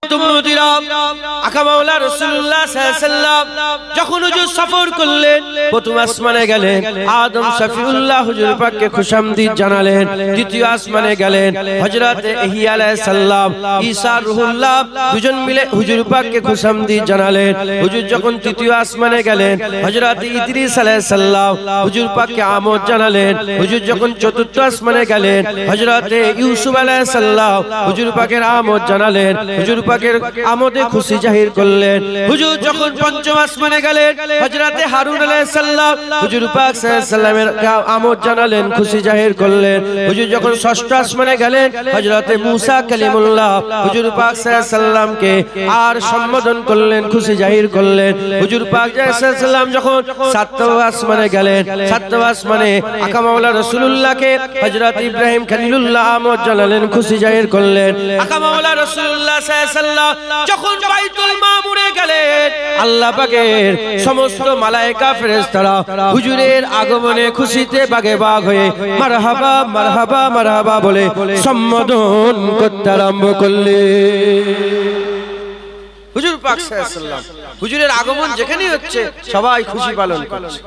উম্মত উম্মতিরা, আকা মাওলা রাসূলুল্লাহ সাল্লাল্লাহু আলাইহি ওয়াসাল্লাম যখন হুজুর সফর করলেন, প্রথম আসমানে গেলেন, আদম শফিউল্লাহ হুজুর পাককে খুশামদিদ জানালেন। দ্বিতীয় আসমানে গেলেন, হযরত ইহইয়া আলাইহিস সালাম, ঈসা রূহুল্লাহ দুজন মিলে হুজুর পাককে খুশামদিদ জানালেন। হুজুর যখন তৃতীয় আসমানে গেলেন, হযরত ইদ্রিস আলাইহিস সালাম হুজুর পাককে আমোদ জানালেন। হুজুর যখন চতুর্থ আসমানে গেলেন, হযরত ইউসুফ আলাইহিস সালাম হুজুর পাকের আমোদ জানালেন, হুজুর পাকের আমোদে খুশি জাহির করলেন। হুজুর যখন পঞ্চম আসমানে গেলেন, হযরত হারুন আলাইহিস সালাম হুজুর পাক সাল্লাল্লাহু আলাইহি ওয়াসাল্লামের আমোদ জানালেন, খুশি জাহির করলেন। হুজুর যখন ষষ্ঠ আসমানে গেলেন, হযরত মূসা কালিমুল্লাহ হুজুর পাক সাল্লাল্লাহু আলাইহি ওয়াসাল্লামকে আর সম্বোধন করলেন, খুশি জাহির করলেন। হুজুর পাক সাল্লাল্লাহু আলাইহি ওয়াসাল্লাম যখন সাতম আসমানে গেলেন, সাতম আসমানে আকা মাওলা রাসূলুল্লাহকে হযরত ইব্রাহিম খলিলুল্লাহ আমোদ জানালেন, খুশি জাহির করলেন। আকা মাওলা রাসূলুল্লাহ সাল্লাল্লাহু আলাইহি ওয়াসাল্লাম যখন বাইতুল মামুরে গেলেন, আল্লাহ পাকের সমস্ত মালায়েকা ফেরেশতারা হুজুরের আগমনে খুশিতে বাগে বাগ হয়ে মারহাবা মারহাবা মারহাবা বলে সম্বোধন করতে আরম্ভ করলেন। হুজুর পাক সাল্লাল্লাহু আলাইহি ওয়াসাল্লাম হুজুরের আগমন যেখানেই হচ্ছে সবাই খুশি পালন করছে।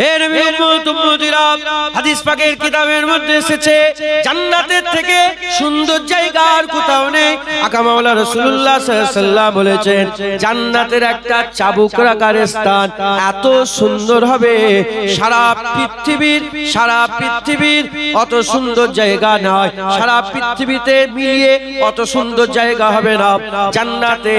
এ নবী উম্মত উম্মতিরা, হাদিস পাকের কিতাবের মধ্যে এসেছে, জান্নাতের থেকে সুন্দর জায়গা আর কোথাও নেই। আকা মাওলা রাসূলুল্লাহ সাল্লাল্লাহু আলাইহি ওয়াসাল্লাম বলেছেন, জান্নাতের একটা চাবুকরাকার স্থান এত সুন্দর হবে, সারা পৃথিবীর অত সুন্দর জায়গা নয়, সারা পৃথিবীতে মিলিয়ে অত সুন্দর জায়গা হবে না। জান্নাতে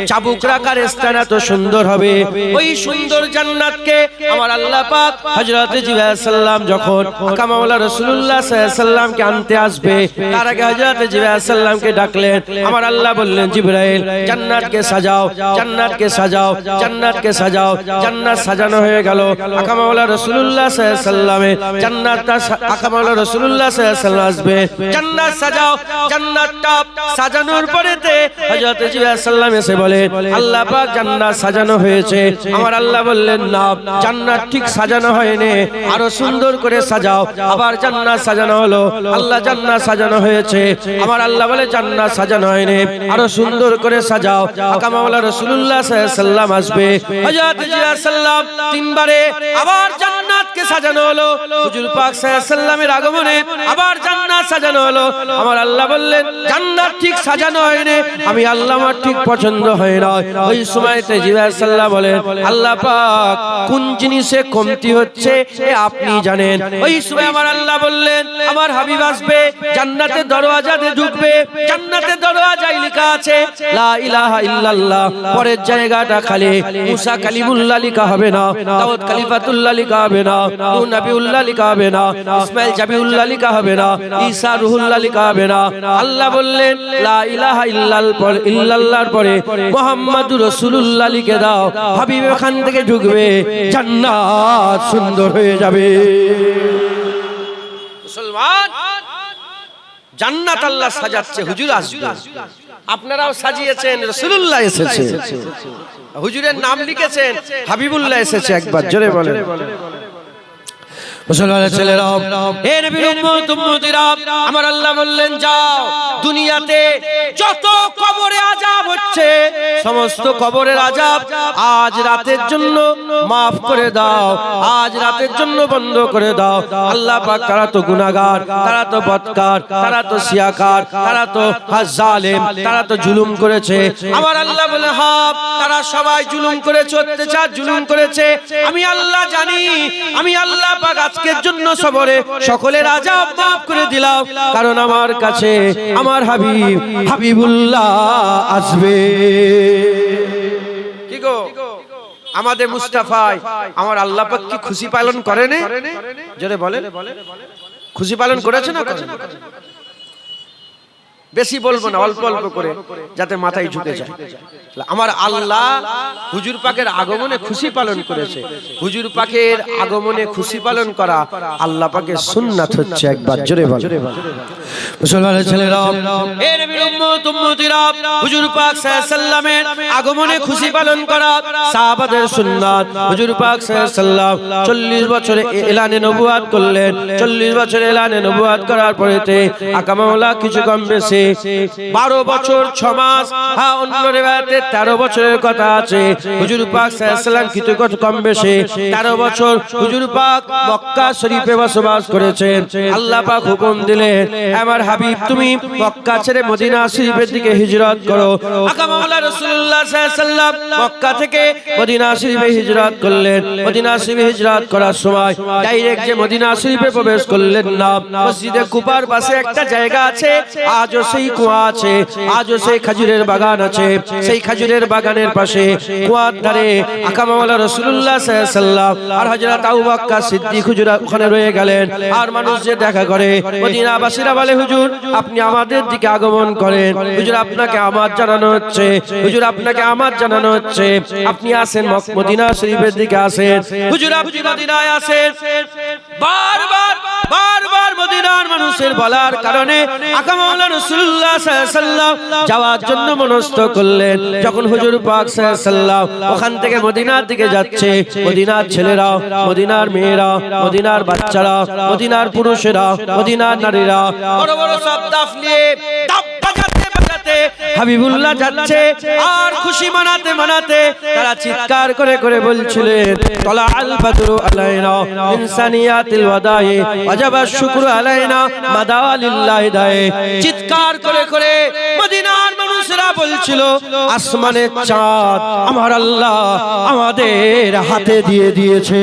চাবুকরাকার স্থান এত সুন্দর হবে। ওই সুন্দর জান্নাতকে আমার আল্লাহ পাক হযরত জিবরাইল সাল্লাম যখন আকা মাওলা রাসূলুল্লাহ সাল্লাল্লাহু আলাইহি ওয়াসাল্লামকে আনতে আসবে, তার আগে হযরত জিবরাইল সাল্লামকে ডাকলেন। আমার আল্লাহ বললেন, জিবরাইল জান্নাতকে সাজাও, জান্নাতকে সাজাও, জান্নাতকে সাজাও। জান্নাত সাজানো হয়ে গেল। আকা মাওলা রাসূলুল্লাহ সাল্লাল্লাহু আলাইহি ওয়াসাল্লামের জান্নাতটা আকা মাওলা রাসূলুল্লাহ সাল্লাল্লাহু আলাইহি ওয়াসাল্লাম আসবে, জান্নাত সাজাও। জান্নাতটা সাজানোর পরেতে হযরত জিবরাইল সাল্লাম এসে বলে, আল্লাহ পাক জান্নাত সাজানো হয়েছে। আমার আল্লাহ বললেন, না, জান্নাত ঠিক সাজানো হয়নি, আরো সুন্দর করে সাজাও। আবার জান্নাত সাজানো হলো, আল্লাহ জান্নাত সাজানো হয়েছে। আমার আল্লাহ বলে, জান্নাত সাজানো হয়নি, আরো সুন্দর করে সাজাও। আকা মাওলা রাসূলুল্লাহ সাল্লাল্লাহু আলাইহি ওয়াসাল্লাম আসবে। হযরত জিবরাইল সাল্লাম তিনবারে আবার জান্নাতকে সাজানো হলো। হুজুর পাক সাল্লাল্লাহু আলাইহি ওয়াসাল্লামের আগমনে আবার জান্নাত সাজানো হলো। আমার আল্লাহ বললেন, জান্নাত ঠিক সাজানো হয়নি, আমি আল্লাহ আমার ঠিক পছন্দ হয় না। ওই সময়তে জিবরাইল সাল্লাম বলেন, আল্লাহ পাক কোন জিনিসে কমতি হচ্ছে আপনি জানেন। ওই সময় আমার আল্লাহ বললেন, আমার হাবিব আসবে, জান্নাতের দরওয়াজাতে ঢুকবে, জান্নাতের দরওয়াজায় লেখা আছে লা ইলাহা ইল্লাল্লাহ। পরের জায়গাটা খালি মুসা কালিমুল্লাহ লেখা হবে না, দাউদ খলিফাতুল্লাহ লেখা হবে না, নূহ নবিউল্লাহ লেখা হবে না, ইসমাঈল জাবিউল্লাহ লেখা হবে না, ঈসা রূহুল্লাহ লেখা হবে না। আল্লাহ বললেন, লা ইলাহা ইল্লাল্লাহর পরে মুহাম্মাদুর রাসূলুল্লাহ লিখে দাও। হাবিব এখান থেকে ঢুকবে, জান্নাত সুন্দর হয়ে যাবে। মুসলমান, জান্নাত আল্লাহ সাজাচ্ছে, হুজুর আসবে। আপনারাও সাজিয়েছেন, রাসূলুল্লাহ এসেছে, হুজুরের নাম লিখেছেন, হাবিবুল্লাহ এসেছে। একবার জোরে বলেন। মুসলমানের ছেলেরা, হে নবীর উম্মত উম্মতিরা, আমার আল্লাহ বললেন, যাও, দুনিয়াতে যত কবরে আযাব হচ্ছে সমস্ত কবরের আযাব আজ রাতের জন্য maaf করে দাও, আজ রাতের জন্য বন্ধ করে দাও। আল্লাহ পাক, তারা তো গুনাহগার, তারা তো বদকার, তারা তো শিয়াকার, তারা তো জালেম, তারা তো জুলুম করেছে। আমার আল্লাহ বলে, হ্যাঁ, তারা সবাই জুলুম করেছে, অত্যাচার জুলুম করেছে। আমি আল্লাহ জানি, আমি আল্লাহ পাক আজকের জন্য সবরে সকলের আযাব maaf করে দিলাম, কারণ আমার কাছে আমার হাবিবুল্লাহ আসবে। কি গো, আমাদের মুস্তাফায় আমার আল্লাহ পাক কি খুশি পালন করেন? জোরে বলেন, খুশি পালন করেছে না? বেশি বলবো না, অল্প অল্প করে, যাতে মাথায় ঝুঁকে যায়। আমার আল্লাহ হুজুর পাকের আগমনে খুশি পালন করেছে। হুজুর পাকের আগমনে খুশি পালন করা আল্লাহ পাকের সুন্নাত হচ্ছে। একবার জোরে বলেন। মুসলমানের ছেলেরা, হে নবীর উম্মত উম্মতিরা, হুজুর পাক সাল্লাল্লাহু আলাইহি ওয়াসাল্লামের আগমনে খুশি পালন করা সাহাবাদের সুন্নাত। হুজুর পাক সাল্লাল্লাহু আলাইহি ওয়াসাল্লাম 40 বছরে এলানে নবুয়াত করলেন। 40 বছরে এলানে নবুয়াত করার পরেতে আকা মাওলা কিছু কম বেশি 12 বছর 6 মাস, হ্যাঁ অন্য রিওয়ায়াতে 13 বছরের কথা আছে। হুজুর পাক সাল্লাল্লাহু আলাইহি ওয়াসাল্লাম কিন্তু কম বেশি 13 বছর হুজুর পাক মক্কা শরীফে বসবাস করেছেন। আল্লাহ পাক হুকুম দিলেন, আমার হাবিব তুমি মক্কা ছেড়ে মদিনা শরীফের দিকে হিজরত করো। আকা মাওলা রাসূলুল্লাহ সাল্লাল্লাহু আলাইহি ওয়াসাল্লাম মক্কা থেকে মদিনা শরীফে হিজরত করলেন। মদিনা শরীফে হিজরত করার সময় ডাইরেক্ট যে মদিনা শরীফে প্রবেশ করলেন না, মসজিদে কুবার পাশে একটা জায়গা আছে, আজও সেই কুয়া আছে, আজও সেই খেজুরের বাগান আছে। সেই খেজুরের বাগানের পাশে কুয়ার ধারে আকা মাওলা রাসূলুল্লাহ সাল্লাল্লাহু আলাইহি ওয়াসাল্লাম আর হযরত আবু বকর সিদ্দিক হুজুর ওখানে রয়ে গেলেন। আর মানুষ যে দেখা করে মদিনাবাসীরা বলে, হুজুর আপনি আমাদের দিকে আগমন করেন, হুজুর আপনাকে আমার জানানো হচ্ছে, হুজুর আপনাকে আমার জানানো হচ্ছে, আপনি আসেন মদিনা শরীফের দিকে আসেন, হুজুর আপনি মদিনায় আসেন। বারবার বারবার মদিনার মানুষের বলার কারণে আকা মাওলা রাসূলুল্লাহ সাল্লাল্লাহু আলাইহি ওয়াসাল্লাম যাওয়ার জন্য মনস্থ করলেন। যখন হুজুর পাক সাল্লাল্লাহু আলাইহি ওয়াসাল্লাম ওখান থেকে মদিনার দিকে যাচ্ছে, মদিনার ছেলেরা, মদিনার মেয়েরা, মদিনার বাচ্চারা, মদিনার পুরুষেরা, মদিনার নারীরা বড় বড় সব দাফ নিয়ে দাপ বাজাতে বাজাতে হাবিবুল্লাহ যাচ্ছে। আর খুশি মানাতে মানাতে তারা চিৎকার করে করে বলছিলেন, তলা আল বদরু আলাইনা ইনসানিয়াতিল ওয়াদায়ে ওয়াজাবা শুকরু আলাইনা মাদা লিল্লাহি দায়ে। চিৎকার করে করে মদিনার মানুষরা বলছিল, আসমানের চাঁদ আমার আল্লাহ আমাদের হাতে দিয়ে দিয়েছে।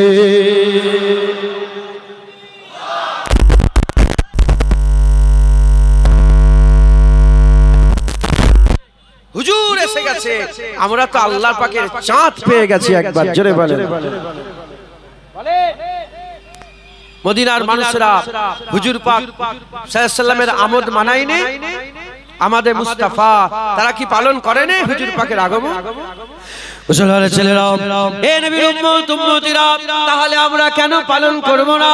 হুজুর এসে গেছে, আমরা তো আল্লাহ পাকের চাঁদ পেয়ে গেছি। একবার জোরে বলেন। মদিনার মানুষরা হুজুর পাক সাল্লাল্লাহু আলাইহি ওয়াসাল্লামের আমোদ মানায়নি, আমাদের মুস্তাফা তারা কি পালন করেনি হুজুর পাকের আগমন? মুসলমানের ছেলেরা, এ নবীর উম্মত উম্মতিরা, তাহলে আমরা কেন পালন করব না?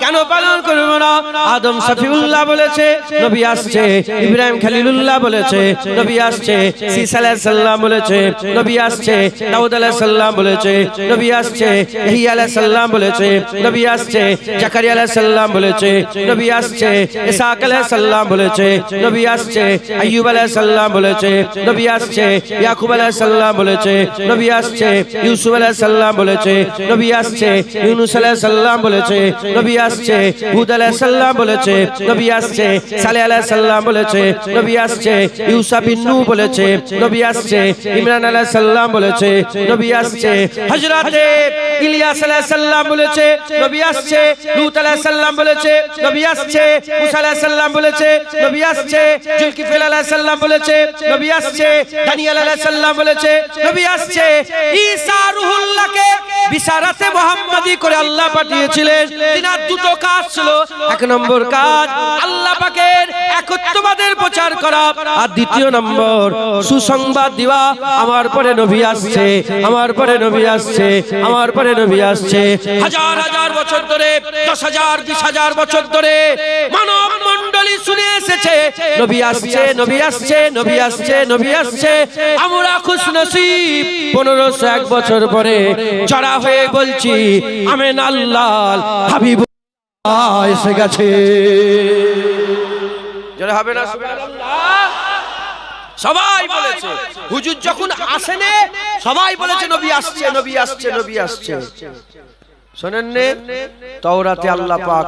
কেন পালন করব না? আদম সফিউল্লাহ বলেছে নবী আসছে, ইব্রাহিম খলিলুল্লাহ বলেছে নবী আসছে, ঈসা আলাইহিস সালাম বলেছে নবী আসছে, দাউদ আলাইহিস সালাম বলেছে নবী আসছে, ইহইয়া আলাইহিস সালাম বলেছে নবী আসছে, জাকারিয়া আলাইহিস সালাম বলেছে নবী আসছে, ইসহাক আলাইহিস সালাম বলেছে নবী আসছে, আইয়ুব আলাইহিস সালাম বলেছে নবী আসছে, ইয়াকুব আলাইহিস সালাম বলেছে নবী আসছে, ইউসুফ আলাইহিস সালাম বলেছে নবী আসছে, ইউনূস আলাইহিস সালাম বলেছে নবী আসছে, হুদ আলাইহিস সালাম বলেছে নবী আসছে, সালেহ আলাইহিস সালাম বলেছে নবী আসছে, ইউসা বিন নূহ বলেছে নবী আসছে, ইমরান আলাইহিস সালাম বলেছে নবী আসছে, হযরতে ইলিয়াস আলাইহিস সালাম বলেছে নবী আসছে, লূত আলাইহিস সালাম বলেছে নবী আসছে, মুসা আলাইহিস সালাম বলেছে নবী আসছে, জুলকিফল আলাইহিস সালাম বলেছে নবী আসছে, দানিয়েল আলাইহিস সালাম বলেছে নবী আসছে। ঈসা রূহুল্লাহকে বিশারাতে মুহাম্মাদি করে আল্লাহ পাঠিয়েছিলেন। তিনার দুটো কাজ ছিল, এক নম্বর কাজ আল্লাহ পাকের একত্ববাদের প্রচার করা, আর দ্বিতীয় নম্বর সুসংবাদ দেওয়া, আমার পরে নবী আসছে, আমার পরে নবী আসছে, আমার পরে নবী আসছে। হাজার হাজার বছর ধরে, 10,000 20,000 বছর ধরে মানব মণ্ডলী শুনে এসেছে নবী আসছে, নবী আসছে, নবী আসছে, নবী আসছে। আমরা খুশনসিব 1501 বছর পরে চড়া হয়ে বলছি আমেন, আল্লাহ হাবিবুল্লাহ এসে গেছে। জোরে হবে না সুবহানাল্লাহ? সবাই বলেছে হুজুর যখন আসেনে, সবাই বলেছে নবী আসছে, নবী আসছে, নবী আসছে। শোনেননি তাওরাতে আল্লাহ পাক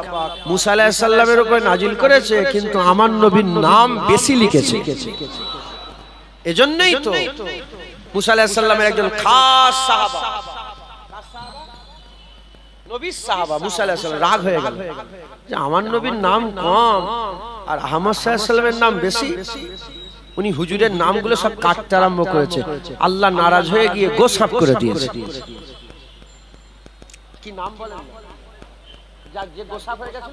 মুসা আলাইহিস সালামের উপর নাজিল করেছে, কিন্তু আমার নবীর নাম বেশি লিখেছে। এজন্যই তো মুসা আলাইহিস সালামের একজন খাস সাহাবা, নবীর সাহাবা মুসা আলাইহিস সালাম রাগ হয়ে গেল যে আমার নবীর নাম কম আর আহমদ সাল্লাল্লাহু আলাইহি সাল্লামের নাম বেশি। উনি হুজুরের নামগুলো সব কাটতে আরম্ভ করেছে। আল্লাহ নারাজ হয়ে গিয়ে গোসাপ করে দিয়েছে। কি নাম বলেন? যাক যে গোসাপ হয়ে গেছে,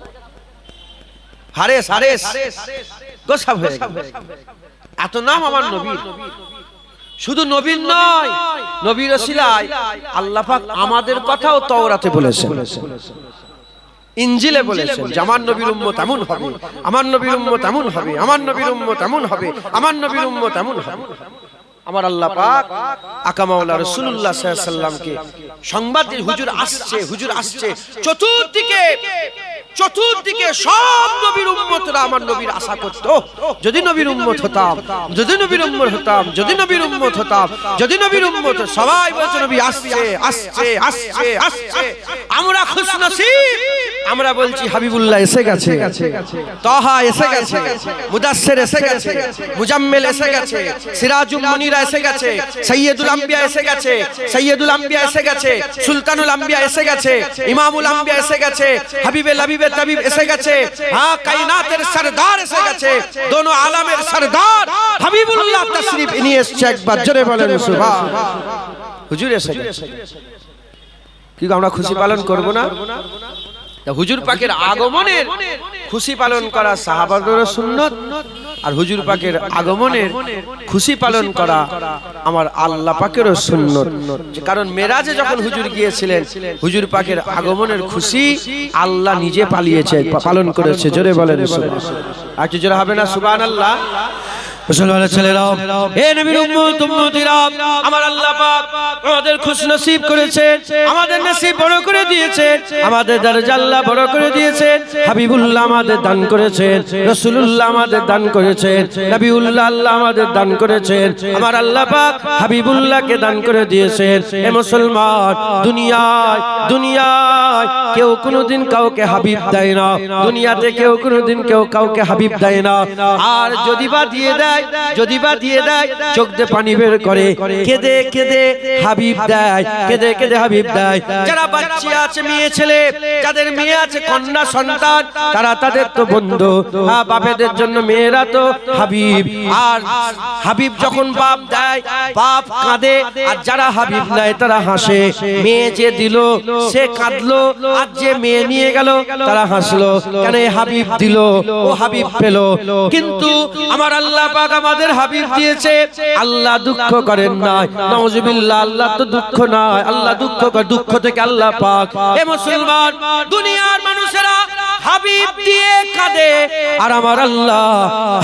হারেস হারেস গোসাপ হয়ে গেল। এত নাম আমার নবীর। শুধু নবীর নয়, নবীর ওসিলায় আল্লাহ পাক আমাদের কথাও তাওরাতে বলেছেন, ইনজিলে বলেছেন যে আমার নবীর উম্মত এমন হবে, আমার নবীর উম্মত এমন হবে, আমার নবীর উম্মত এমন হবে, আমার নবীর উম্মত এমন হবে। আমার আল্লাহ পাক আকা মাওলা রাসূলুল্লাহ সাল্লাল্লাহু আলাইহি ওয়াসাল্লামকে সংবাদ দিয়ে হুজুর আসছে, হুজুর আসছে। চতুর্দিকে চতুর্দিকে সব নবীর উম্মতরা আমার নবীর আশা করত, যদি নবীর উম্মত হতাম, যদি নবীর উম্মত হতাম, যদি নবীর উম্মত হতাম, যদি নবীর উম্মত। সবাই বলছে নবী আসছে আসছে আসছে আসছে, আমরা খুশনসিব। আমরা বলছি হাবিবুল্লাহ এসে গেছে, তাহা এসে গেছে, মুদাসসির এসে গেছে, মুজাম্মিল এসে গেছে, সিরাজুল মুনিরা এসে গেছে, সাইয়্যিদুল আম্বিয়া এসে গেছে, সাইয়্যিদুল আম্বিয়া এসে গেছে, সুলতানুল আম্বিয়া এসে গেছে, ইমামুল আম্বিয়া এসে গেছে, হাবিবে লাবিবে তাবিব এসে গেছে, হ্যাঁ কায়নাতের সরদার এসে গেছে, দোনো আলামের সরদার হাবিবুল্লাহ তাশরীফ নিয়ে এসেছে। একবার জোরে বলেন সুবহানাল্লাহ। হুজুর এসে গেছে, কি আমরা খুশি পালন করব না? হুজুর পাকের আগমনের খুশি পালন করা সাহাবাদের সুন্নত, আর হুজুর পাকের আগমনের খুশি পালন করা আমার আল্লাহ পাকেরও সুন্নত। কারণ মেরাজে যখন হুজুর গিয়েছিলেন, হুজুর পাকের আগমনের খুশি আল্লাহ নিজে পালিয়েছে, পালন করেছে। জোরে বলেন সুবহানাল্লাহ। আর কি জোরে হবে না সুবহানাল্লাহ? মুসলমানের ছেলেরা, হে নবীর উম্মত উম্মতিরা, আমার আল্লাহ পাক আমাদের খুশনসিব করেছেন, আমাদের নসিব বড় করে দিয়েছেন, আমাদের দরজা আল্লাহ বড় করে দিয়েছেন। হাবিবুল্লাহ আমাদের দান করেছেন, রাসূলুল্লাহ আমাদের দান করেছেন, নবিউল্লাহ আল্লাহ আমাদের দান করেছেন। আমার আল্লাহ পাক হাবিবুল্লাহকে দান করে দিয়েছেন। এ মুসলমান, দুনিয়ায় কেউ কোনোদিন কাউকে হাবিব দেয় না, দুনিয়াতে কেউ কোনোদিন কেউ কাউকে হাবিব দেয় না। আর যদি বা দিয়ে দেয়, যদি বা দিয়ে দেয়, চোখ দিয়ে পানি বের করে, কেঁদে কেঁদে হাবিব দেয়, কেঁদে কেঁদে হাবিব দেয়। যারা বাচ্চা আছে, মেয়ে ছেলে, যাদের মেয়ে আছে, কন্যা সন্তান, তারা তাদের তো বন্ধু, বাপেদের জন্য মেয়েরা তো হাবিব। আর হাবিব যখন বাপ দেয়, বাপ কাঁদে, আর যারা হাবিব নেয় তারা হাসে। মেয়ে যে দিল সে কাঁদলো, আর যে মেয়ে নিয়ে গেল তারা হাসলো। কেন? হাবিব দিল, ও হাবিব পেল। কিন্তু আমার আল্লাহ পাক আমাদের হাবিব দিয়েছে, আল্লাহ দুঃখ করেন না, নাউজুবিল্লাহ। আল্লাহ তো দুঃখ নাই, আল্লাহ দুঃখ করে, দুঃখ থেকে আল্লাহ পাক। এ মুসলমান, দুনিয়ার মানুষেরা হাবিব দিয়ে কাঁদে, আর আমার আল্লাহ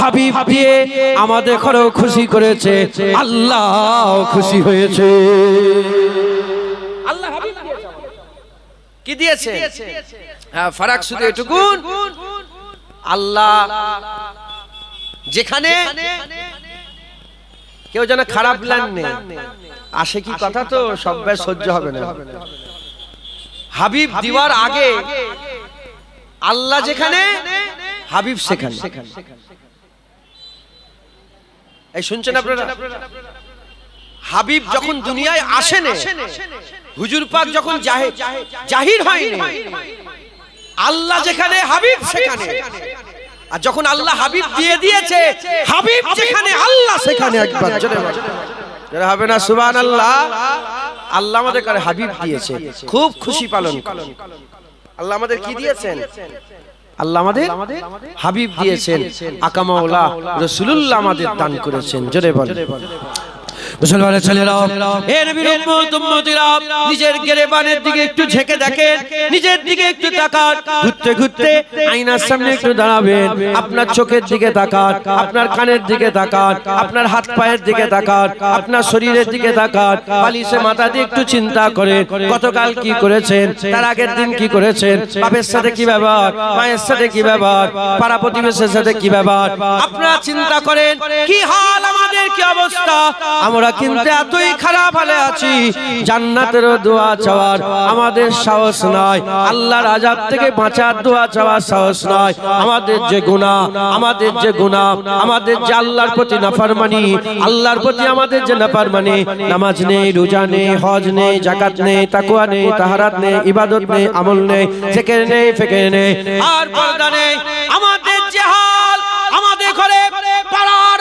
হাবিব দিয়ে আমাদের ঘরেও খুশি করেছে, আল্লাহ খুশি হয়েছে। আল্লাহ হাবিব দিয়েছে, কি দিয়েছে? হ্যাঁ, ফারাক শুধু এটুকু, আল্লাহ যেখানে কেউ যেন খারাপ প্ল্যান নেই, আসে কি কথা তো সবাই সহ্য হবে না। হাবিব দিওয়ার আগে আল্লাহ যেখানে, হাবিব সেখানে। এই শুনছেন আপনারা? হাবিব যখন দুনিয়ায় আসেন, হুজুর পাক যখন জাহির হয়নি, আল্লাহ যেখানে হাবিব সেখানে। আর যখন আল্লাহ হাবিব দিয়ে দিয়েছে, হাবিব যেখানে আল্লাহ সেখানে। একবার জোরে জোরে হবে না সুবহানাল্লাহ? আল্লাহ আমাদের কাছে হাবিব দিয়েছে, খুব খুশি পালন করুন। আল্লাহ আমাদের কি দিয়েছেন? আল্লাহ আমাদের হাবিব দিয়েছেন, আকা মাওলা রাসূলুল্লাহ আমাদের দান করেছেন। জোরে বলেন মুসলমানের ছেলেরা, হে নবীর উম্মত উম্মতিরা, নিজের গেরেবানের দিকে একটু ঝেঁকে দেখেন, নিজের দিকে একটু তাকান, ঘুরতে ঘুরতে আয়নার সামনে একটু দাঁড়াবেন, আপনার চোখের দিকে তাকান, আপনার কানের দিকে তাকান, আপনার হাত পায়ের দিকে তাকান, আপনার শরীরের দিকে তাকান, বালিশে মাথা দিয়ে একটু চিন্তা করেন, গতকাল কি করেছেন, তার আগের দিন কি করেছেন, বাপের সাথে কি ব্যবহার, মায়ের সাথে কি ব্যবহার, পাড়া প্রতিবেশীর সাথে কি ব্যবহার। আপনারা চিন্তা করেন কি হাল আমাদের, কি অবস্থা। আমরা কিন্তু এতই খারাপ হালে আছি, জান্নাতের দোয়া চাওয়ার আমাদের সাহস নাই, আল্লাহর আযাব থেকে বাঁচার দোয়া চাওয়ার সাহস নাই। আমাদের যে গুনাহ, আমাদের যে গুনাহ, আমাদের যে আল্লাহর প্রতি নাফরমানি, আল্লাহর প্রতি আমাদের যে নাফরমানি, নামাজ নেই, রোজা নেই, হজ নেই, যাকাত নেই, তাকওয়া নেই, তাহারাত নেই, ইবাদত নেই, আমল নেই, জিকির নেই, ফিকির নেই, আর পর্দা নেই। আমাদের যে হাল, আমাদের ঘরে পাড়ার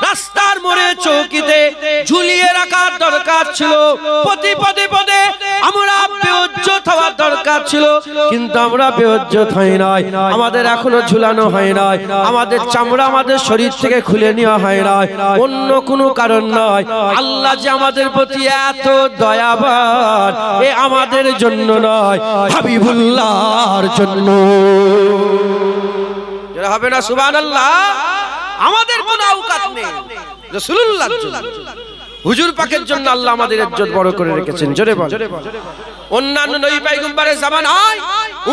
রাস্তার মোড়ে চৌকিতে ঝুলিয়ে রাখার দরকার ছিল, প্রতি পদে পদে আমরা বেইজ্জত হওয়ার দরকার ছিল, কিন্তু আমরা বেইজ্জত হই নাই। আমাদের এখনো ঝুলানো হয় নাই, আমাদের চামড়া আমাদের শরীর থেকে খুলে নেওয়া হয় নাই, অন্য কোনো কারণ নয়। আল্লাহ যে আমাদের প্রতি এত দয়াবান, এ আমাদের জন্য নয়, হাবিবুল্লাহর জন্য। যারা হবে না সুবহানাল্লাহ? আমাদের কোনো আওকাত নেই, রাসূলুল্লাহর জন্য, হুজুর পাকের জন্য আল্লাহ আমাদের ইজ্জত বড় করে রেখেছেন। জোরে বল। অন্যান্য নবী পয়গম্বরের জামানায়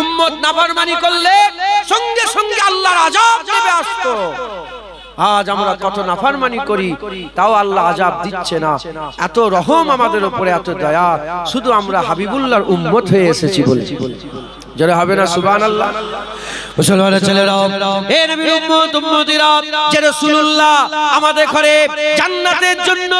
উম্মত নাফরমানি করলে সঙ্গে সঙ্গে আল্লাহর আযাব নেমে আসতো। আজ আমরা কত নাফরমানি করি, তাও আল্লাহ আযাব দিচ্ছে না। এত রহম আমাদের উপরে, এত দয়া, শুধু আমরা হাবিবুল্লাহর উম্মত হয়ে এসেছি বলে। যারা হবে না সুবহানাল্লাহ। মুসলমানের ছেলেরা, এ নবীর উম্মত উম্মতিরা, যে রাসূলুল্লাহ আমাদের ঘরে জান্নাতের জন্য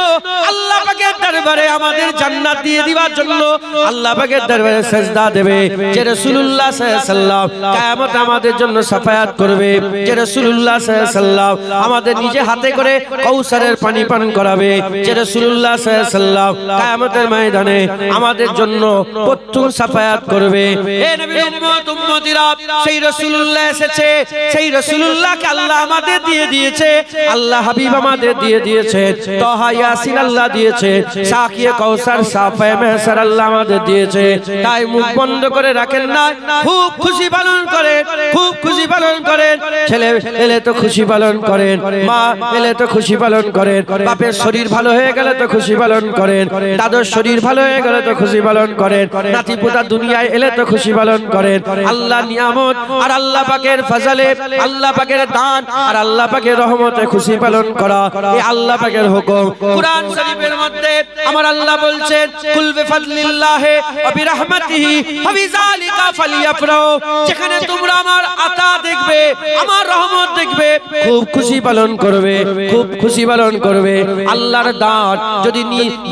আল্লাহ পাকের দরবারে আমাদের জান্নাত দিয়ে দিবার জন্য আল্লাহ পাকের দরবারে সিজদা দেবে, যে রাসূলুল্লাহ সাল্লাল্লাহু আলাইহি ওয়াসাল্লাম কিয়ামতে আমাদের জন্য শাফায়াত করবে, যে রাসূলুল্লাহ সাল্লাল্লাহু আলাইহি ওয়াসাল্লাম আমাদের নিজে হাতে করে কাউসারের পানি পান করাবে, যে রাসূলুল্লাহ সাল্লাল্লাহু আলাইহি ওয়াসাল্লাম কিয়ামতের ময়দানে আমাদের জন্য প্রথম শাফায়াত করবে। এ নবীর উম্মত উম্মতিরা, সেই রাসূলুল্লাহ এসেছে, সেই রাসূলুল্লাহকে আল্লাহ আমাদের দিয়ে দিয়েছে, আল্লাহ হাবিব আমাদের দিয়ে দিয়েছে, তাহা ইয়াসিন আল্লাহ দিয়েছে, সাকিয়ে কাউসার সাফায়ে মেহসার আল্লাহ আমাদের দিয়েছে। তাই মুখ বন্ধ করে রাখেন না, খুব খুশি পালন করেন, খুব খুশি পালন করেন। ছেলে এলে তো খুশি পালন করেন, মা এলে তো খুশি পালন করেন, বাপের শরীর ভালো হয়ে গেলে তো খুশি পালন করেন, দাদুর শরীর ভালো হয়ে গেলে তো খুশি পালন করেন, নাতি পোতা দুনিয়ায় এলে তো খুশি পালন করেন। আল্লাহ নিয়ামত আর আল্লাহ পাকের ফজলে, আল্লাহ পাকের দান আর আল্লাহ পাকের রহমতে খুশি পালন করা, এই আল্লাহ পাকের হুকুম। কুরআন শরীফের মধ্যে আমার আল্লাহ বলছেন, কুল বিফাদলিল্লাহি ওয়া বিরহমাতিহি ফাবিযালিকা ফালিয়াফরাহু, যেখানে তোমরা আমার আতা দেখবে, আমার রহমত দেখবে, খুব খুশি পালন করবে, খুব খুশি পালন করবে। আল্লাহর দান যদি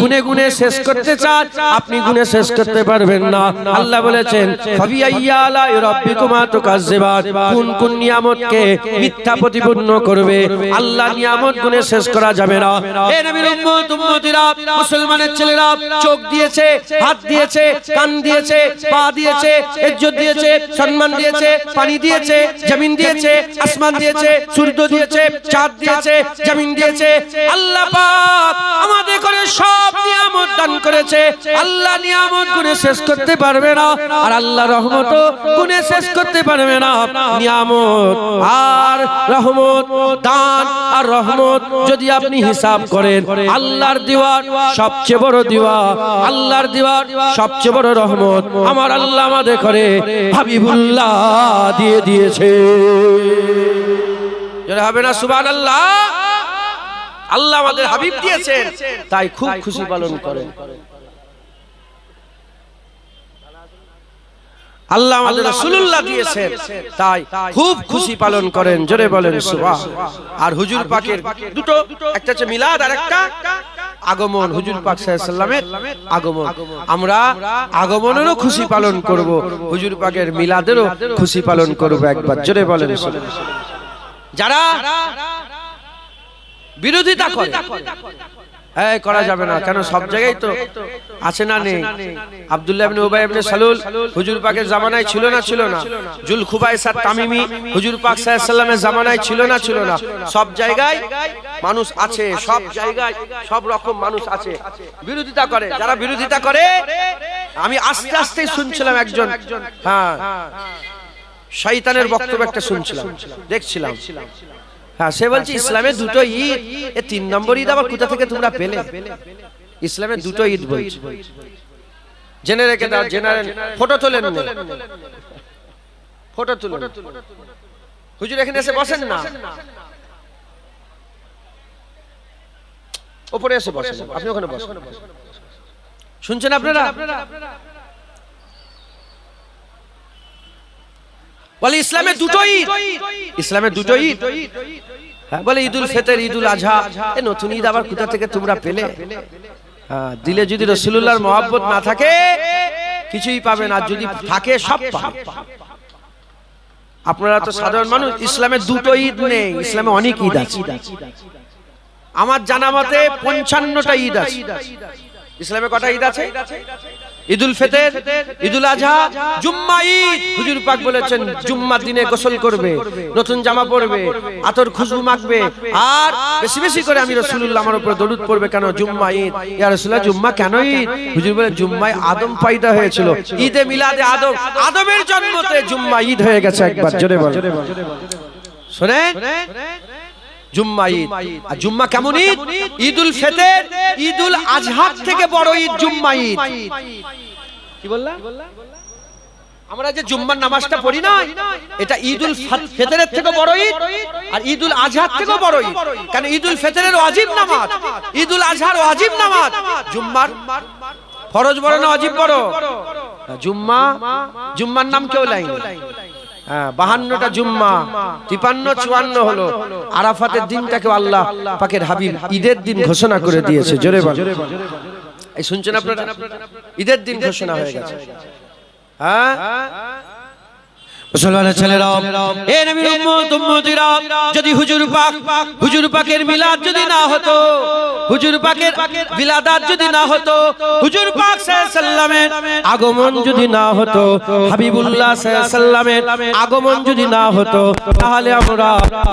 গুনে গুনে শেষ করতে চান, আপনি গুনে শেষ করতে পারবেন না। আল্লাহ বলেছেন, ফাবিআইয়া আলাই রাব্বিকুমা তুকাজ্জিবান, কোন কোন নিয়ামতকে মিথ্যা প্রতিপন্ন করবে। আল্লাহ নিয়ামত গুনে শেষ করা যাবে না। এ নবীর উম্মত উম্মতিরা, মুসলমানের ছেলেরা, চোখ দিয়েছে, হাত দিয়েছে, কান দিয়েছে, পা দিয়েছে, ইজ্জত দিয়েছে, সম্মান দিয়েছে, পানি দিয়েছে, জমিন দিয়েছে, আসমান দিয়েছে, সূর্য দিয়েছে, চাঁদ দিয়েছে, জমিন দিয়েছে। আল্লাহ পাক আমাদের করে সব নিয়ামত দান করেছে। আল্লাহ নিয়ামত গুনে শেষ করতে পারবে না, আর আল্লাহ রহমতও গুনে শেষ করতে পারবে না। নিয়ামত আর রহমত, দান আর রহমত যদি আপনি হিসাব করেন, আল্লাহর দেওয়ার সবচেয়ে বড় দেওয়া, আল্লাহর দেওয়ার সবচেয়ে বড় রহমত আমার আল্লাহ আমাদের করে হাবিবুল্লাহ দিয়ে দিয়েছে। যারা হবে না সুবহানাল্লাহ। আল্লাহ আমাদের হাবিব দিয়েছেন, তাই খুব খুশি পালন করেন। আল্লাহ আমাদের রাসূলুল্লাহ দিয়েছেন, তাই খুব খুশি পালন করেন। জোরে বলেন সুবহানাল্লাহ। আর হুজুর পাকের দুটো, একটা হচ্ছে মিলাদ আর একটা আগমন। হুজুর পাক সাল্লাল্লাহু আলাইহি ওয়াসাল্লামের আগমন, আমরা আগমনেরও খুশি পালন করব, হুজুর পাকের মিলাদেরও খুশি পালন করব। একবার জোরে বলেন সুবহানাল্লাহ। যারা বিরোধিতা করে, এই করা যাবে না, কেন সব জায়গায় তো আছে না নেই? আব্দুল্লাহ ইবনে উবাই ইবনে সালুল হুজুর পাকের জামানায় ছিল না? ছিল না। জুল খুবাইসাত তামিমি হুজুর পাক সাল্লাল্লাহু আলাইহি ওয়াসাল্লামের জামানায় ছিল না? ছিল না। সব জায়গায় মানুষ আছে, সব জায়গায় সব রকম মানুষ আছে, বিরোধিতা করে। যারা বিরোধিতা করে, আমি আস্তে আস্তে শুনছিলাম একজন, হ্যাঁ, শয়তানের বক্তব্য একটা শুনছিলাম, দেখছিলাম। হ্যাঁ, সে বলছে ইসলামের দুটো ঈদ, এ 3 নম্বর ঈদ আবার কোথা থেকে তোমরা পেলে? ইসলামের দুটো ঈদ বলছে, জেনে রেখে দাও। জেনারেল ফটো তোলেন, ফটো তুলুন। হুজুর এখানে এসে বসেন না, উপরে এসে বসেন, আপনি ওখানে বসেন। শুনছেন আপনারা? বলে ইসলামের দুটো ঈদ, ইসলামের দুটো ঈদ। হ্যাঁ, বলে ঈদুল ফিতর, ঈদুল আজহা, এই নতুন ঈদ আবার কোথা থেকে তোমরা পেলে? হ্যাঁ, দিলে যদি রাসূলুল্লাহর মহব্বত না থাকে কিছুই পাবে না, যদি থাকে সব পাবে। আপনারা তো সাধারণ মানুষ, ইসলামের দুটো ঈদ নেই, ইসলামে অনেক ঈদ আছে। আমার জানা মতে 55টা ঈদ আছে। ইসলামে কটা ঈদ আছে? ঈদুল ফিতর, ঈদুল আজহা, জুম্মা ঈদ। হুজুর পাক বলেছেন জুম্মার দিনে গোসল করবে, নতুন জামা পরবে, আতর খুশবু মাখবে, আর বেশি বেশি করে আমি রাসূলুল্লাহ আমার উপরে দরুদ পড়বে। কেন? জুম্মা ঈদ। ইয়া রাসূলুল্লাহ, জুম্মা কেন ঈদ? হুজুর বলে জুম্মায় আদম পয়দা হয়েছিল, ঈদে মিলাদে আদম, আদমের জন্মতে জুম্মা ঈদ হয়ে গেছে। একবার জোরে বল। শুনেন, জুম্মা ঈদ। আর জুম্মা কেমন ঈদ? ঈদুল ফিতর, ঈদুল আজহার থেকে বড় ঈদ জুম্মা ঈদ। কি বললা? আমরা যে জুম্মার নামাজটা পড়ি না, এটা ঈদুল ফিতরের থেকে বড় ঈদ, আর ঈদুল আজহার থেকে বড় ঈদ। কারণ ঈদুল ফিতরের ওয়াজিব নামাজ, ঈদুল আজহার ওয়াজিব নামাজ, জুম্মার ফরজ বড় না ওয়াজিব বড়? জুম্মার নাম কেউ নাই। 52টা জুম্মা, 53-54 হলো। আরাফাতের দিনটাকে আল্লাহ পাকের হাবিব ঈদের দিন ঘোষণা করে দিয়েছে। জোরে বল, এই শুনছেন আপনারা? ঈদের দিন ঘোষণা হয়ে গেছে। হ্যাঁ মুসলমানের ছেলেরা, এ নবীর উম্মত উম্মতিরা, যদি হুজুর পাকের মিলাদ যদি না হতো, হুজুর পাকের বিলাদাত যদি না হতো, হুজুর পাক সাল্লাল্লাহু আলাইহি সাল্লামের আগমন যদি না হতো, হাবিবুল্লাহ সাল্লাল্লাহু আলাইহি সাল্লামের আগমন যদি না হতো, তাহলে আমরা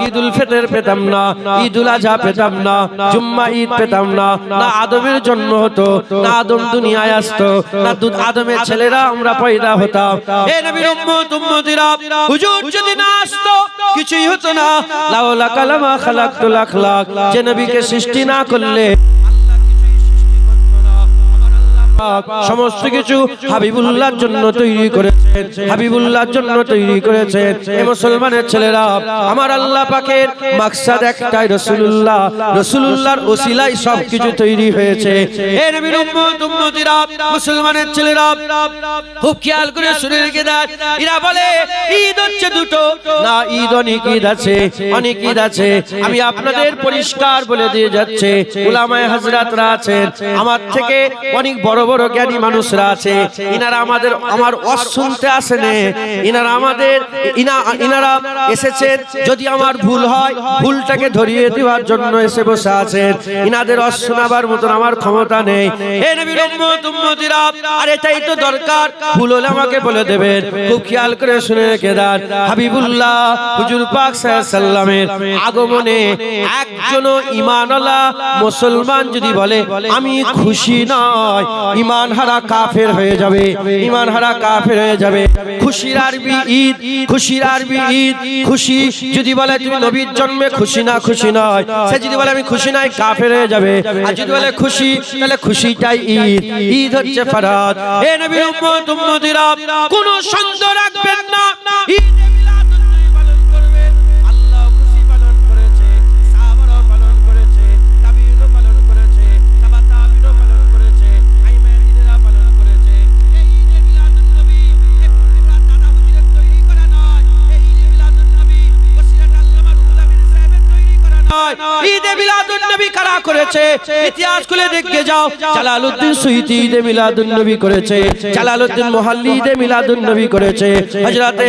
ঈদুল ফিতর পেতাম না, ঈদুল আজহা পেতাম না, জুম্মা ঈদ পেতাম না। না আদমের জন্ম হতো, না আদম দুনিয়ায় আসতো, না আদমের ছেলেরা আমরা পয়দা হতাম। এ নবীর উম্মত উম্মতিরা, হুজুর যদি না আসতো কিছুই হতো না। লাউলা কালামা খালাকতুল আখলাক, যে নবীকে সৃষ্টি না করলে সমস্ত কিছু হাবিবুল্লাহর জন্য তৈরি করেছেন, হাবিবুল্লাহর জন্য তৈরি করেছেন। এই মুসলমানের ছেলেরা, আমার আল্লাহ পাকের মাকসাদ একটাই, রাসূলুল্লাহ, রাসূলুল্লাহর ওসিলায় সবকিছু তৈরি হয়েছে। এই নবীর উম্মত উম্মতিরা, মুসলমানের ছেলেরা খুব খেয়াল করে শুনে রেখে দেন। এরা বলে ঈদ হচ্ছে দুটো, না ঈদ অনেক ঈদ আছে, অনেক ঈদ আছে। আমি আপনাদের পরিষ্কার বলে দিয়ে যাচ্ছে, উলামায়ে হযরতরা আছেন, আমার থেকে অনেক বড় বড় জ্ঞানী মানুষরা আছে, ইনারা আমার ওয়াজ শুনতে আসেন, ইনারা এসেছেন যদি আমার ভুল হয় ভুলটাকে ধরিয়ে দেওয়ার জন্য এসে বসে আছেন। ইনাদের ওয়াজ শোনাবার মতন আমার ক্ষমতা নেই। হে নবীর উম্মত উম্মতিরা, আর এটাই তো দরকার, ভুল হলে আমাকে বলে দেবেন। খুব খেয়াল করে শুনে রেখে দেন, হাবিবুল্লাহ হুজুর পাক সাল্লাল্লাহু আলাইহি সাল্লামের আগমনে একজন ঈমানওয়ালা মুসলমান যদি বলে আমি খুশি নয়, ঈমান হারা কাফের হয়ে যাবে, ঈমান হারা কাফের হয়ে যাবে। খুশির আরবি ঈদ, খুশির আরবি ঈদ। খুশি যদি বলে তুমি নবীর জন্মে খুশি না, খুশি নয়, সে যদি বলে আমি খুশি নাই, কাফের হয়ে যাবে। আর যদি বলে খুশি, তাহলে খুশিটাই ঈদ, ঈদ হচ্ছে ফরজ। হে নবীর উম্মত উম্মতিরা, কোনো সন্দেহ রাখবেন না, ঈদ ঈদে মিলাদুন নবী কারা করেছে? ইতিহাস খুলে দেখে যাও। জালালউদ্দিন সুয়ুতি ঈদে মিলাদুন নবী করেছে, জালালউদ্দিন মুহাল্লি ঈদে মিলাদুন নবী করেছে, হযরতে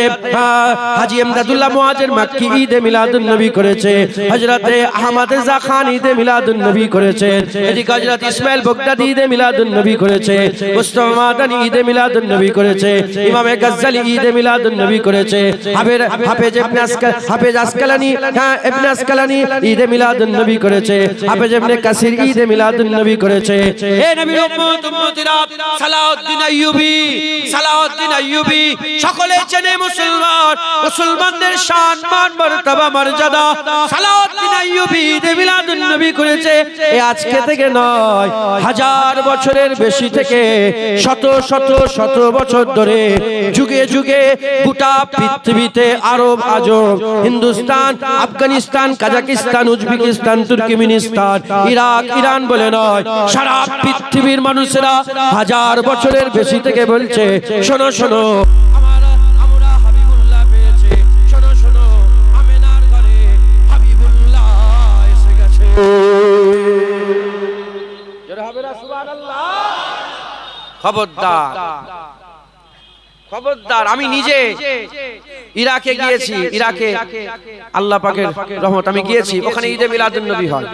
হাজী ইমদাদুল্লাহ মুআজ্জির মাক্কি ঈদে মিলাদুন নবী করেছে, হযরতে আহমদ রেজা খান ঈদে মিলাদুন নবী করেছে, এদিকে হযরত ইসমাইল বগদাদি ঈদে মিলাদুন নবী করেছে, মুস্তাফা মাদানী ঈদে মিলাদুন নবী করেছে, ইমাম গজ্জালি ঈদে মিলাদুন নবী করেছে, হাফেজ আসকালানি ইবনে আসকালানি ঈদে মিলাদুন নবী করেছে, হাফেজ ইবনে কাসির ঈদে মিলাদুন নবী করেছে। হে নবীর উম্মত উম্মতিরা, সালাউদ্দিন আইয়ুবী, সালাউদ্দিন আইয়ুবী সকলে চেনে মুসলমান, মুসলমানদের শান মান মর্তবা মর্যাদা। সালাউদ্দিন আইয়ুবী ঈদে মিলাদুন নবী করেছে। এই আজকে থেকে নয়, হাজার বছরের বেশি থেকে শত বছর ধরে যুগে যুগে গোটা পৃথিবীতে Arab Ajam, Hindustan, Afghanistan, Kazakhstan, Uzbekistan, Turkmenistan, Iraq, Iran বলে নয়, সারা পৃথিবীর মানুষেরা হাজার বছরের বেশি থেকে বলছে শোনো শোনো আমরা হাবিবুল্লাহ পেয়েছি, শোনো শোনো আমেনার ঘরে হাবিবুল্লাহ এসে গেছে। জোরে হবে না সুবহানাল্লাহ? খবরদার, খবরদার। আমি নিজে ইরাকে গিয়েছি, ইরাকে আল্লাহ পাকের রহমত আমি গিয়েছি, ওখানে ঈদে মিলাদুন নবী হয়।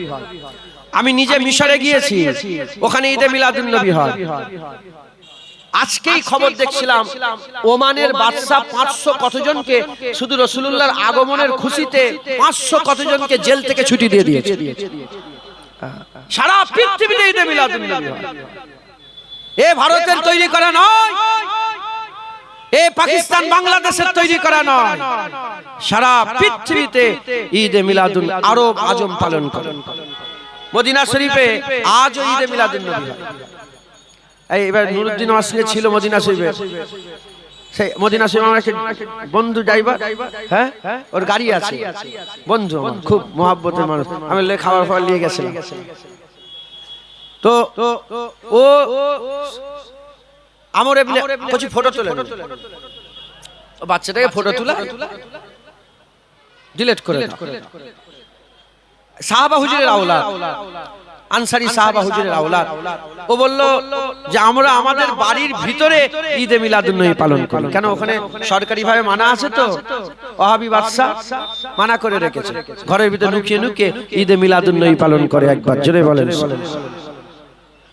আমি নিজে মিশরে গিয়েছি, ওখানে ঈদে মিলাদুন নবী হয়। আজকেই খবর দেখছিলাম, ওমানের বাদশা 500 কতজনকে শুধু রাসূলুল্লাহর আগমনের খুশিতে 500 কতজনকে জেল থেকে ছুটি দিয়ে দিয়েছে। সারা পৃথিবীতে ঈদে মিলাদুন নবী হয়। এ ভারতের তৈরি করা নয়, এ পাকিস্তান বাংলাদেশের তৈরি করা নয়, সারা পৃথিবীতে ঈদে মিলাদুন আরব আজম পালন করে। মদিনা শরীফে আজও ঈদে মিলাদুন নবী হয়। এই এবার নুরুদ্দিন ওয়াসিলে ছিল মদিনা শরীফে, সেই মদিনা শরীফ আমার একটা বন্ধু ড্রাইভার, হ্যাঁ ওর গাড়ি আছে, বন্ধু আমার খুব মহব্বতের মানুষ, আমি খাবার ফাবার নিয়ে গেছিলাম। তো ও আমার এমনি কিছু ফটো তোলে, বাচ্চাটাকে ফটো তুলা ডিলিট করে সাহাবা হুজুরের আওলাদ, আনসারী সাহাবা হুজুরের আওলাদ। ও বলল যে আমরা আমাদের বাড়ির ভিতরে ঈদে মিলাদুন্নবী পালন করি। কেন ওখানে সরকারি ভাবে মানা আছে, তো ওয়াহাবি বাদশা মানা করে রেখেছে, ঘরের ভিতরে লুকিয়ে লুকিয়ে ঈদে মিলাদুন্নবী পালন করে। একবার জোরে বলেন।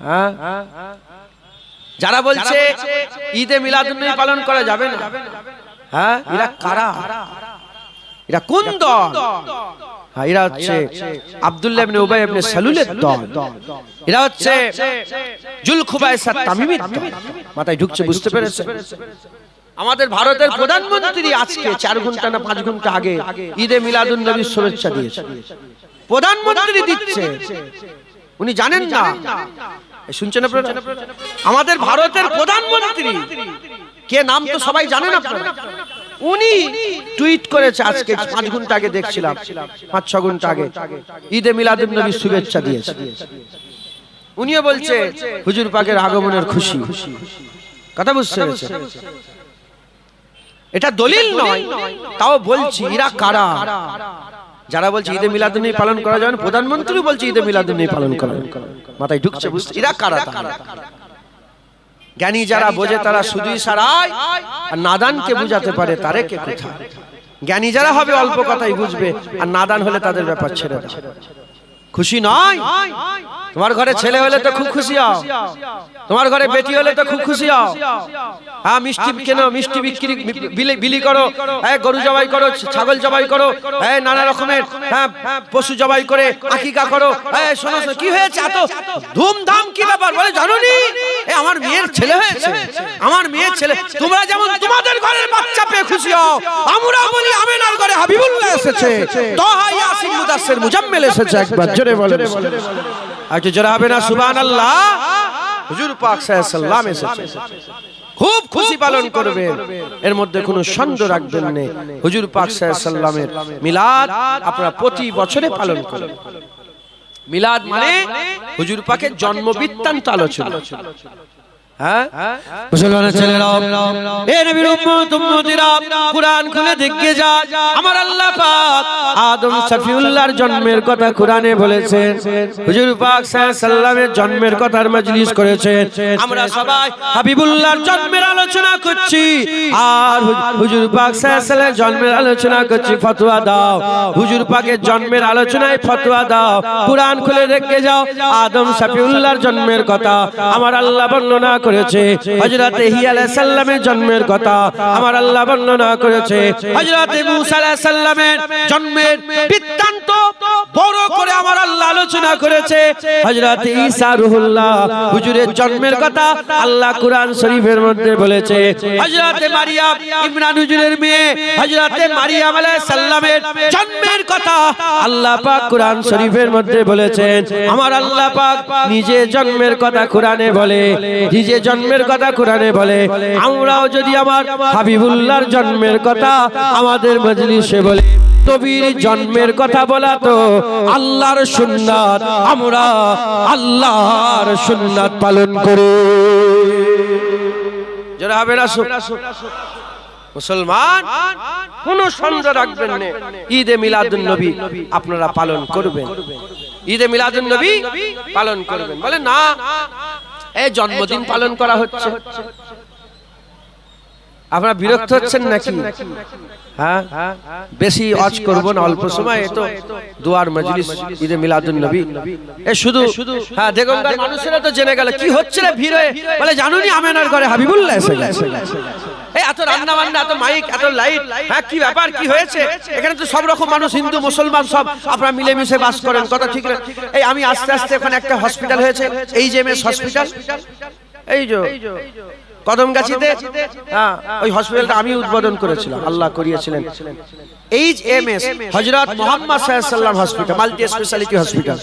হ্যাঁ, যারা বলছে ঈদে মিলাদুন্নবী পালন করা যাবে না, হ্যাঁ এরা কারা? এরা কোন দল? হ্যাঁ এরা হচ্ছে আব্দুল্লাহ ইবনে উবাই ইবনে সালুলের দল। এরা হচ্ছে জুলখুবাইসাত তামিমির দল। মাথায় ঢুকছে, বুঝতে পেরেছে? আমাদের ভারতের প্রধানমন্ত্রী আজকে 4 ঘন্টা না 5 ঘন্টা আগে ঈদে মিলাদুন্নবীর শুভেচ্ছা দিয়েছে। প্রধানমন্ত্রী দিচ্ছে, উনি জানেন না? শুনছেন আপনারা? আমাদের ভারতের প্রধানমন্ত্রী কে নাম তো সবাই জানেন আপনারা। উনি টুইট করেছে আজকে 5 ঘন্টা আগে, দেখছিলাম 5-6 ঘন্টা আগে, ঈদে মিলাদুন্নবীর শুভেচ্ছা দিয়েছে। উনিও বলছে হুজুর পাকের আগমনের খুশি। কথা বুঝতে পেরেছে? এটা দলিল নয়, তাও বলছি এরা কারা? যারা বলছে ঈদে মিলাদুন্নবী পালন করা যাবে না, প্রধানমন্ত্রী বলছে ঈদে মিলাদুন্নবী পালন করা। মাথায় ঢুকছে, বুঝতে? এরা কারা? জ্ঞানী যারা বোঝে তারা শুধু ইশারায়, আর নাদানকে বুঝাতে পারে তারে কে কোথায়। জ্ঞানী যারা হবে অল্প কথাই বুঝবে, আর নাদান হলে তাদের ব্যাপার ছেড়ে দাও। খুশি নয়? তোমার ঘরে ছেলে হলে তো খুব খুশি হও, তোমার ঘরে বেটি হলে তো খুব খুশি হও। হ্যাঁ মিষ্টি কেন, মিষ্টি বিক্রি বিলি করো, হ্যাঁ গরু জবাই করো, ছাগল জবাই করো, হ্যাঁ নানা রকমের হ্যাঁ পশু জবাই করে আকিকা করো। হ্যাঁ শোনো কি হয়েছে, এত ধুমধাম কি ব্যাপার? বলে জানোনি আমার মেয়ের ছেলে হয়েছে, আমার মেয়ের ছেলে। তোমরা যেমন তোমাদের ঘরের বাচ্চা পেয়ে খুশি হও, আমরা বলি আমিনার ঘরে হাবিবুল্লাহ এসেছে, তাহা ইয়াসিন মুদাসসির মুজাম্মিল এসেছে। একবার জোরে বলেন। আচ্ছা জোরে হবে না সুবহানাল্লাহ? হুজুর পাক সাল্লাল্লাহু আলাইহি ওয়াসাল্লাম এসেছে, খুব খুশি পালন করবেন, এর মধ্যে কোনো সন্দেহ রাখবেন না। হুজুর পাক সাল্লাল্লাহু আলাইহি ওয়াসাল্লামের মিলাদ আপনারা প্রতি বছরে পালন করেন। মিলাদ মানে হুজুর পাকের জন্ম বৃত্তান্ত আলোচনা। হ্যাঁ মুসলমানের ছেলেরাও, এ নবীর উম্মত উম্মতিরা, কুরআন খুলে দেখে যা, আমার আল্লাহ পাক আদম শফিউল্লাহর জন্মের কথা কুরআনে বলেছেন, হুজুর পাক সাল্লাল্লাহু আলাইহি ওয়াসাল্লামের জন্মের কথার মজলিস করেছেন। আমরা সবাই হাবিবুল্লাহর জন্মের আলোচনা করছি, আর হুজুর পাক সাল্লাল্লাহু আলাইহি ওয়াসাল্লামের জন্মের আলোচনা করছি। ফতোয়া দাও, হুজুর পাকের জন্মের আলোচনায় ফতোয়া দাও। কুরআন খুলে দেখে যাও, আদম শফিউল্লাহর জন্মের কথা আমার আল্লাহ বর্ণনা করেছে। হযরত ইহ্যা আলাইহিস সালামের জন্মের কথা আমার আল্লাহ বর্ণনা করেছে। হযরত মূসা আলাইহিস সালামের জন্মের বৃত্তান্ত বড় করে আমার আল্লাহ আলোচনা করেছে। হযরত ঈসা রূহুল্লাহ হুজুরের জন্মের কথা আল্লাহ কুরআন শরীফের মধ্যে বলেছে। হযরত মারিয়াম ইমরান হুজুরের মেয়ে হযরত মারিয়াম আলাইহিস সালামের জন্মের কথা আল্লাহ পাক কুরআন শরীফের মধ্যে বলেছেন। আমার আল্লাহ পাক নিজে জন্মের কথা কুরআনে বলে, নিজে জন্মের কথা কুরআনে বলে। আমরাও যদি আমার হাবিবুল্লাহর জন্মের কথা আমাদের মজলিসে বলি, নবীর জন্মের কথা বলা তো আল্লাহর সুন্নাত, আমরা আল্লাহর সুন্নাত পালন করি। যারা হবে না মুসলমান, কোন সন্দেহ রাখবেন না, ঈদে মিলাদুন নবী আপনারা পালন করবেন, ঈদে মিলাদুন নবী পালন করবেন। বলে না এই জন্মদিন পালন করা হচ্ছে, আপনারা বিরক্ত হচ্ছেন নাকি? হ্যাঁ বেশি ওয়াজ করব না, অল্প সময় তো দোয়ার মজলিস ঈদে মিলাদুন নবী। এ শুধু হ্যাঁ দেগঙ্গার মানুষেরা তো জেনে গেল কি হচ্ছে রে ভিড় হয়ে। বলে জানুনি আমেনার ঘরে হাবিবুল্লাহ এসে গেছে। এই এত রান্না বান্না, এত মাইক, এত লাইট, হ্যাঁ কি ব্যাপার, কি হয়েছে? এখানে তো সব রকম মানুষ, হিন্দু মুসলমান সব আপনারা মিলেমিশে বাস করেন, কথা ঠিক না? এই আমি আস্তে আস্তে ওখানে একটা হসপিটাল হয়েছে, এই যে এমএস হসপিটাল, এই যে কদমগাছিতে, হ্যাঁ ওই হসপিটালটা আমি উদ্বোধন করেছিলাম, আল্লাহ করিয়েছিলেন। এইচএমএস হযরত মুহাম্মদ সাল্লাল্লাহু আলাইহি ওয়াসাল্লাম হসপিটাল, মাল্টি স্পেশালিটি হসপিটাল।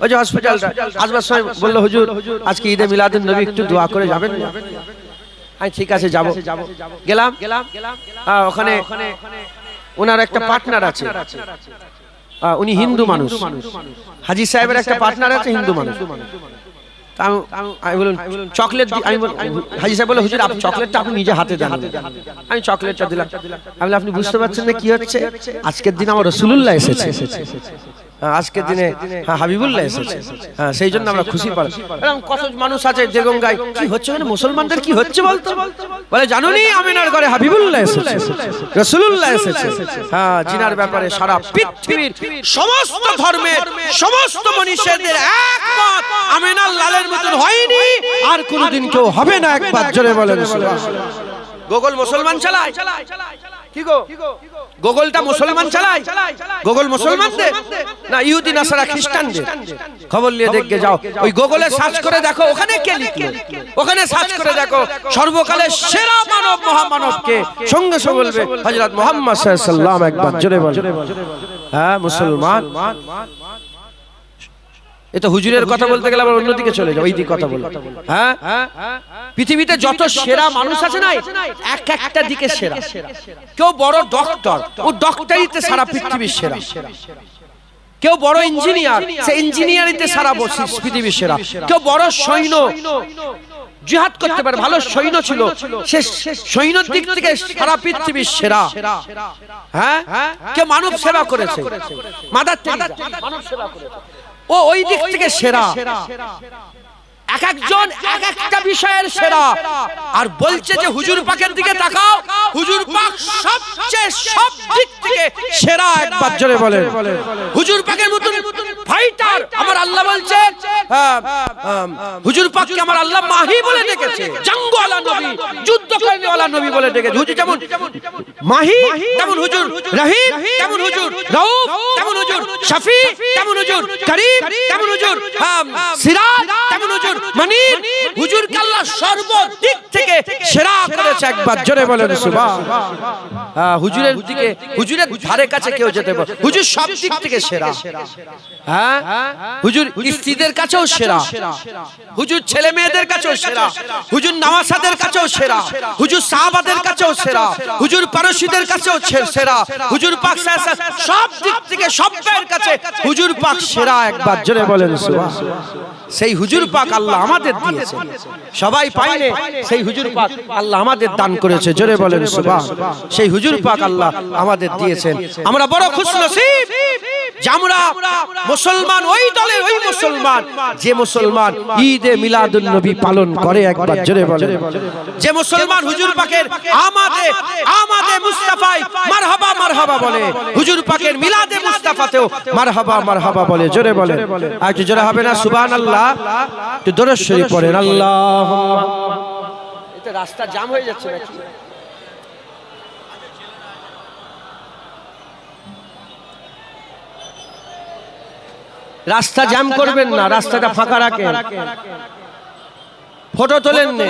ওই যে হসপিটালটা আসবার সময় বলল হুজুর আজকে ঈদে মিলাদুন নবী একটু দোয়া করে যাবেন না? আমি ঠিক আছে যাব। গেলাম, ওখানে ওনার একটা পার্টনার আছে, উনি হিন্দু মানুষ। হাজী সাহেবের একটা পার্টনার আছে হিন্দু মানুষ। আমি বললাম চকলেট, আমি হাজী সাহেব বলে হুজুর আপনি চকলেটটা আপনি নিজে হাতে দেন। আমি চকলেটটা দিলাম। আমি বললাম আপনি বুঝতে পারছেন না কি হচ্ছে? আজকের দিন আমার রাসূলুল্লাহ এসেছে, আজকের দিনে হাবিবুল্লাহ এসেছে, সেই জন্য আমরা খুশি পাই। এরকম কত মানুষ আছে দেগঙ্গায়, কি হচ্ছে মানে মুসলমানদের কি হচ্ছে বলতো? বলে জানুনি আমিনার ঘরে হাবিবুল্লাহ এসেছে, রাসূলুল্লাহ এসেছে। হ্যাঁ, জিনার ব্যাপারে সারা পৃথিবীর সমস্ত ধর্মের সমস্ত মনীষীদের একমত আমিনার লালের মতন হয়নি, আর কোনোদিন কেউ হবে না। একবার জোরে বলেন সুবহানাল্লাহ। গোগল মুসলমান চালায়, কি গো গোগলটা মুসলমান চালায়? গোগল মুসলমানদের না ইহুদি নাসারা খ্রিস্টানদের? খবর নিয়ে দেখে যাও, ওই গোগলে সার্চ করে দেখো ওখানে কে লিখলো, ওখানে সার্চ করে দেখো সর্বকালের সেরা মানব মহামানবকে, সঙ্গে সঙ্গে বলবে হযরত মুহাম্মদ সাল্লাল্লাহু আলাইহি ওয়াসাল্লাম। একবার জোরে বলেন হ্যাঁ মুসলমান। এটা হুজুরের কথা বলতে গেলে আবার অন্যদিকে চলে যাও, ওই দিকে কথা বলো। হ্যাঁ, পৃথিবীতে যত সেরা মানুষ আছে না, এক একটা দিকে সেরা। কেউ বড় ডক্টর, ও ডক্টরিতে সারা পৃথিবীর সেরা। কেউ বড় ইঞ্জিনিয়ার, সে ইঞ্জিনিয়ারিতে সারা পৃথিবীর সেরা। কেউ বড় সৈন্য, জিহাদ করতে পারে, ভালো সৈন্য ছিল, সে সৈন্যর দিক থেকে সারা পৃথিবীর সেরা। হ্যাঁ, কেউ মানব সেবা করেছে, মাদার তেরেসা মানব সেবা করেছে, ও ওই দিক থেকে সেরা। এক একজন এক একটা বিষয়ের সেরা। আর বলছে যে হুজুর পাকের দিকে তাকাও, হুজুর পাক সবচেয়ে সব দিক থেকে সেরা। একবার জোরে বলেন হুজুর পাকের মতন ফাইটার আমার আল্লাহ বলছে, হুজুর পাককে আমার আল্লাহ মাহি বলে ডেকেছে, জঙ্গওয়ালা নবী, যুদ্ধকারীওয়ালা নবী বলে ডেকেছে। হুজুর যেমন মাহি, তেমন হুজুর রহিম, তেমন হুজুর রউফ, তেমন হুজুর শফি, তেমন হুজুর করিম, তেমন হুজুর সিরাজ, তেমন হুজুর মনির। হুজুরকে আল্লাহ সর্বদিক থেকে সেরা করেছে। একবার জোরে বলেন সুবহানাল্লাহ। হুজুরের দিকে, হুজুরের ধারে কাছে কেউ যেতে পারে, হুজুর সব দিক থেকে সেরা। হ্যাঁ, হুজুর স্ত্রীদের কাছেও সেরা, হুজুর ছেলে মেয়েদের কাছেও সেরা, হুজুর নওয়াসাদের কাছেও সেরা, হুজুর সাহাবাদের কাছেও সেরা, হুজুর পারসীদের কাছেও সেরা, হুজুর পাক সব দিক থেকে সবের কাছে হুজুর পাক সেরা। একবার জোরে বলেন সুবহানাল্লাহ। সেই হুজুর পাক আল্লাহ আমাদের দিয়েছে, সবাই পাইলে সেই হুজুর পাক আল্লাহ আমাদের দান করেছে। জোরে বলেন সুবহানাল্লাহ। সেই হুজুর পাক আল্লাহ আমাদের দিয়েছেন। আমরা বড় খুশনসিব যে আমরা মুসলমান, ওই দলের ওই মুসলমান যে মুসলমান ঈদে মিলাদুন নবী পালন করে। একবার জোরে বলেন যে মুসলমান হুজুর পাকের আমাদে মুস্তাফায় মারহাবা মারহাবা বলে, হুজুর পাকের মিলাদে মুস্তাফাতেও মারহাবা মারহাবা বলে। জোরে বলেন, আর একটু জোরে হবে না সুবহানাল্লাহ? একটু দরুদ শরীফ পড়েন আল্লাহুম্মা। এটা রাস্তা জাম হয়ে যাচ্ছে নাকি? রাস্তা জ্যাম করবেন না, রাস্তাটা ফাঁকা রাখেন, ফটো তোলেন না।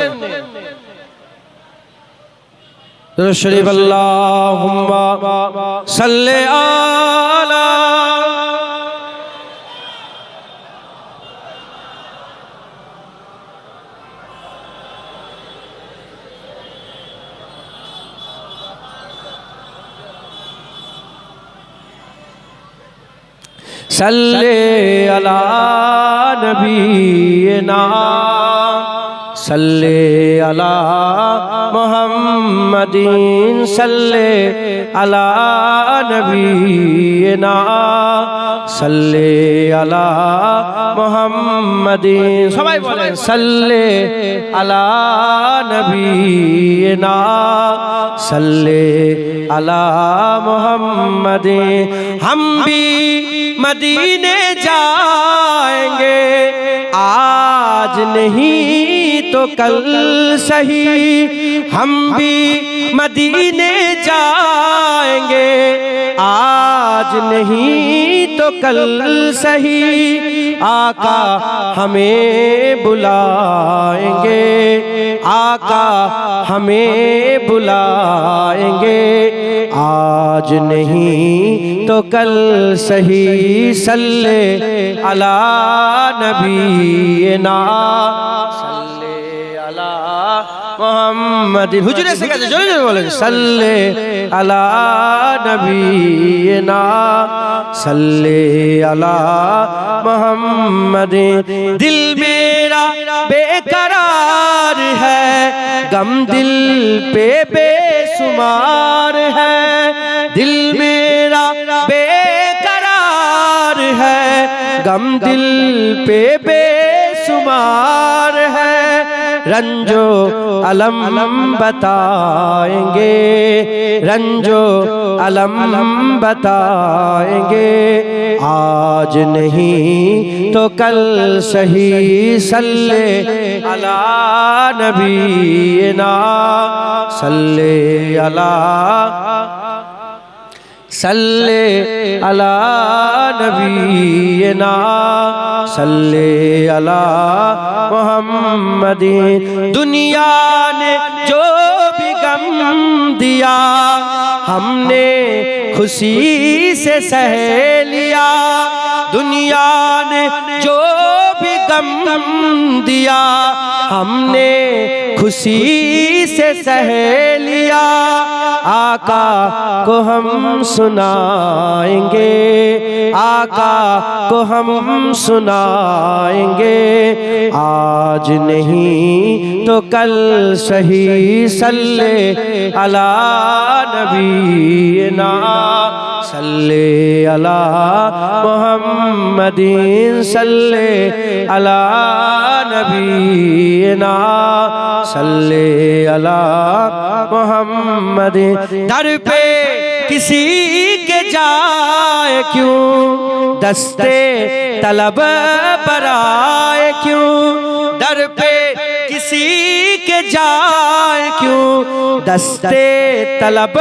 দরুদ শরীফ আল্লাহুম্মা সাল্লি আলা सल्ले अला नबीना सल्ले अला मुहम्मदीन सल्ले अला नबीना सल्ले अला मुहम्मदीन। सबाई बोलें सल्ले अला नबीना सल्ले अला मुहम्मदीन। हम भी मदीने जाएंगे आज नहीं तो कल सही, हम भी मदीने जाएंगे आज नहीं तो कल सही, आका हमें बुलाएंगे, आका हमें बुलाएंगे आज नहीं तो कल सही। सल्ले अला नबीना सल्ले अला मुहम्मद। মুহাম্মাদিন হুজুর এসে গেছে জোরে জোরে বলেন সাল্লে আলা নবীনা সাল্লে আলা মুহাম্মাদিন दिल मेरा बेकरार है गम दिल पे बेशुमार है दिल मेरा बेकरार है गम दिल पे बेशुमार है रंजो अलम बताएंगे रंजो अलम बताएंगे आज नहीं तो कल सही सल्ले अला नबीना सल्ले अला सल्ले अला नबीना सल्ले अला मुहम्मदिन दुनिया ने जो भी गम दिया हमने खुशी से सह लिया दुनिया ने जो भी गम दिया हमने खुशी से सह लिया आका को हम सुनाएंगे आका को हम सुनाएंगे आज नहीं तो कल सही सल्ले अला नबीना सल्ले अला मुहम्मदिन सल्ले अला नबीना सल्ले अला मुहम्मदिन दर पे किसी के जाए क्यों दस्ते तलब बराए क्यों दर पे किसी के जाए क्यों दस्ते तलब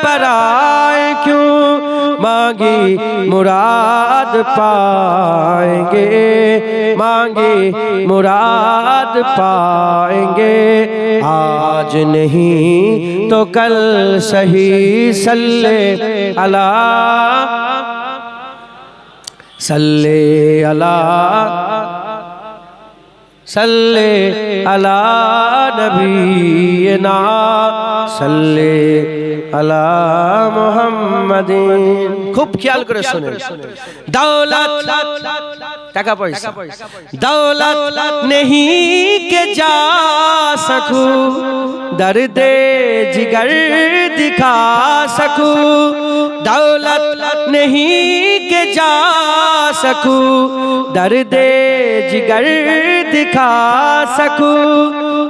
बराए क्यों मांगी मुराद पाएंगे मांगी मुराद पाएंगे आज नहीं तो कल सही सल्ले अला सल्ले अला सल्ले अला नबीना सल्ले अला मुहम्मदिन खूब ख्याल करे सुने दौलत टाका पैसा दौलत नहीं के जा सकूं दर्द जिगर दिखा सकूं दौलत नहीं के जा सकूं दर्द जिगर दिखा सकूं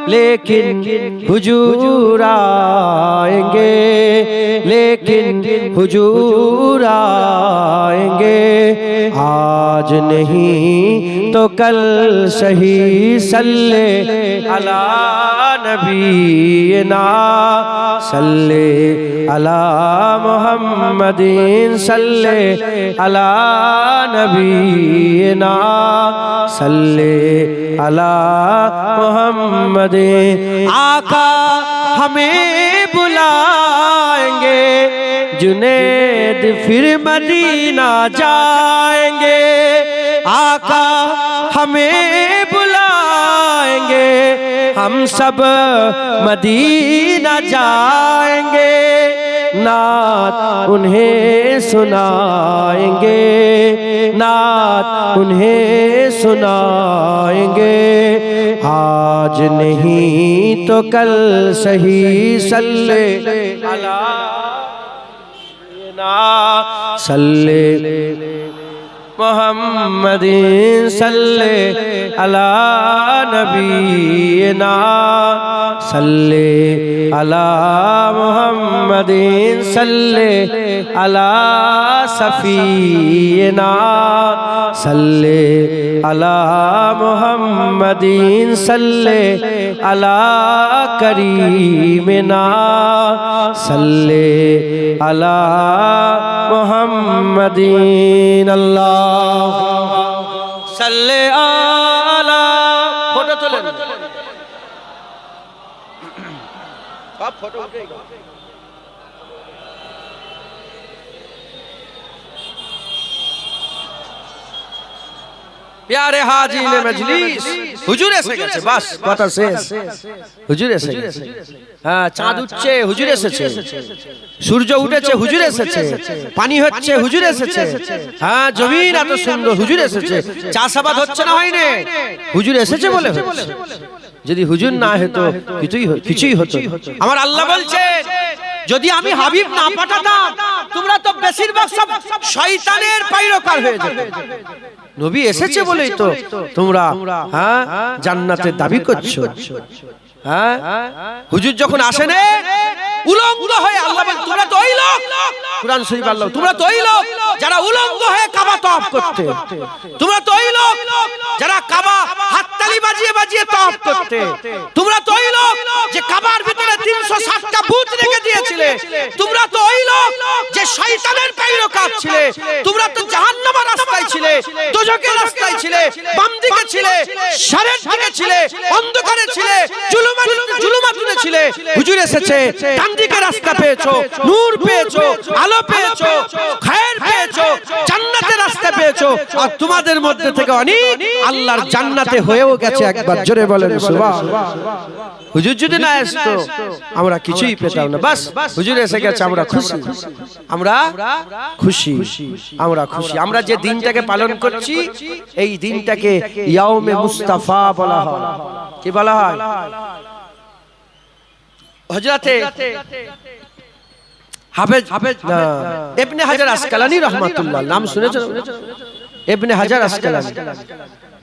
लेकिन हुजूर आएंगे लेकिन हुजूर आएंगे आज नहीं तो कल सही सल्ले अला नबीना सल्ले अला मुहम्मदिन सल्ले अला नबीना सल्ले अला मुहम्मदिन आका हमें बुलाएंगे जुनैद फिर मदीना जाएंगे आका हमें बुलाएंगे हम सब मदीना जाएंगे नात उन्हें सुनाएंगे नात उन्हें सुनाएंगे आज नहीं तो कल सही सल्ले अला सल्ले मुहम्मदिन सल्ले अला नबीना सल्ले अला मुहम्मदिन सल्ले अला सफीना सल्ले अला मुहम्मदिन सल्ले अला करीमिना सल्ले अला मुहम्मदिन अल्लाह सल्ले अला फोटो तुलें आप फोटो उठेगा प्यारे हाजीन मजलिस হুজুর এসে গেছে, বাস কথা শেষ। হুজুর এসে গেছে। হ্যাঁ, চাঁদ উঠছে, হুজুর এসেছে। সূর্য উঠেছে, হুজুর এসেছে। পানি হচ্ছে, হুজুর এসেছে। হ্যাঁ, জমিন এত সুন্দর, হুজুর এসেছে। চাষাবাদ হচ্ছে না হয়নি, হুজুর এসেছে বলে হচ্ছে। যদি হুজুর না হতো কিছুই হতো। আমার আল্লাহ বলছে, যদি আমি হাবিব না পাঠাতাম তোমরা তো বেশিরভাগ সব শয়তানের পাইরকার হয়ে যেতে। নবী এসেছে বলেই তো তোমরা হ্যাঁ জান্নাতের দাবি করছো। হ্যাঁ, হুজুর যখন আসেন উলঙ্গ হয়ে, আল্লাহ বলেন তোমরা তো ওই লোক, কুরআন শরীফ আল্লাহ, তোমরা তো ওই লোক যারা উলঙ্গ হয়ে কাবা তওয়াফ করতে, তোমরা তো ওই লোক যারা কাবা হাততালি বাজিয়ে বাজিয়ে তওয়াফ করতে, তোমরা তো ওই লোক যে কাবার ভিতরে 360টা বুত রেখে দিয়েছিলে, তোমরা তো ওই লোক যে শয়তানের পাইরকার ছিলে, তোমরা তো জাহান্নামের রাস্তায় ছিলে, দোজখের রাস্তায় ছিলে, বাম দিকে ছিলে, শারের দিকে ছিলে, অন্ধকারে ছিলে, জুলুমাতুনে ছিলে। হুজুর এসেছে, ডান দিকে রাস্তা পেয়েছো, নূর পেয়েছো, আলো পেয়েছো, খায়ের পেয়েছো, জান্নাতের রাস্তা পেয়েছো। আর তোমাদের মধ্যে থেকে অনেক আল্লাহর জান্নাতে হয়েও গেছে। একবার জোরে বলেন সুবহানাল্লাহ। হুজুর যদি না আসতো আমরা কিছুই পেতাম না। বাস হুজুর এসে গেছে, আমরা খুশি, আমরা খুশি, আমরা খুশি। আমরা যে দিনটাকে পালন করছি এই দিনটাকে ইয়াউমে মুস্তাফা বলা হয়। কি বলা হয়? হযরতে হাফেজ ইবনে হাজার আসকালানী রাহমাতুল্লাহ, নাম শুনেছেন? ইবনে হাজার আসকালানী,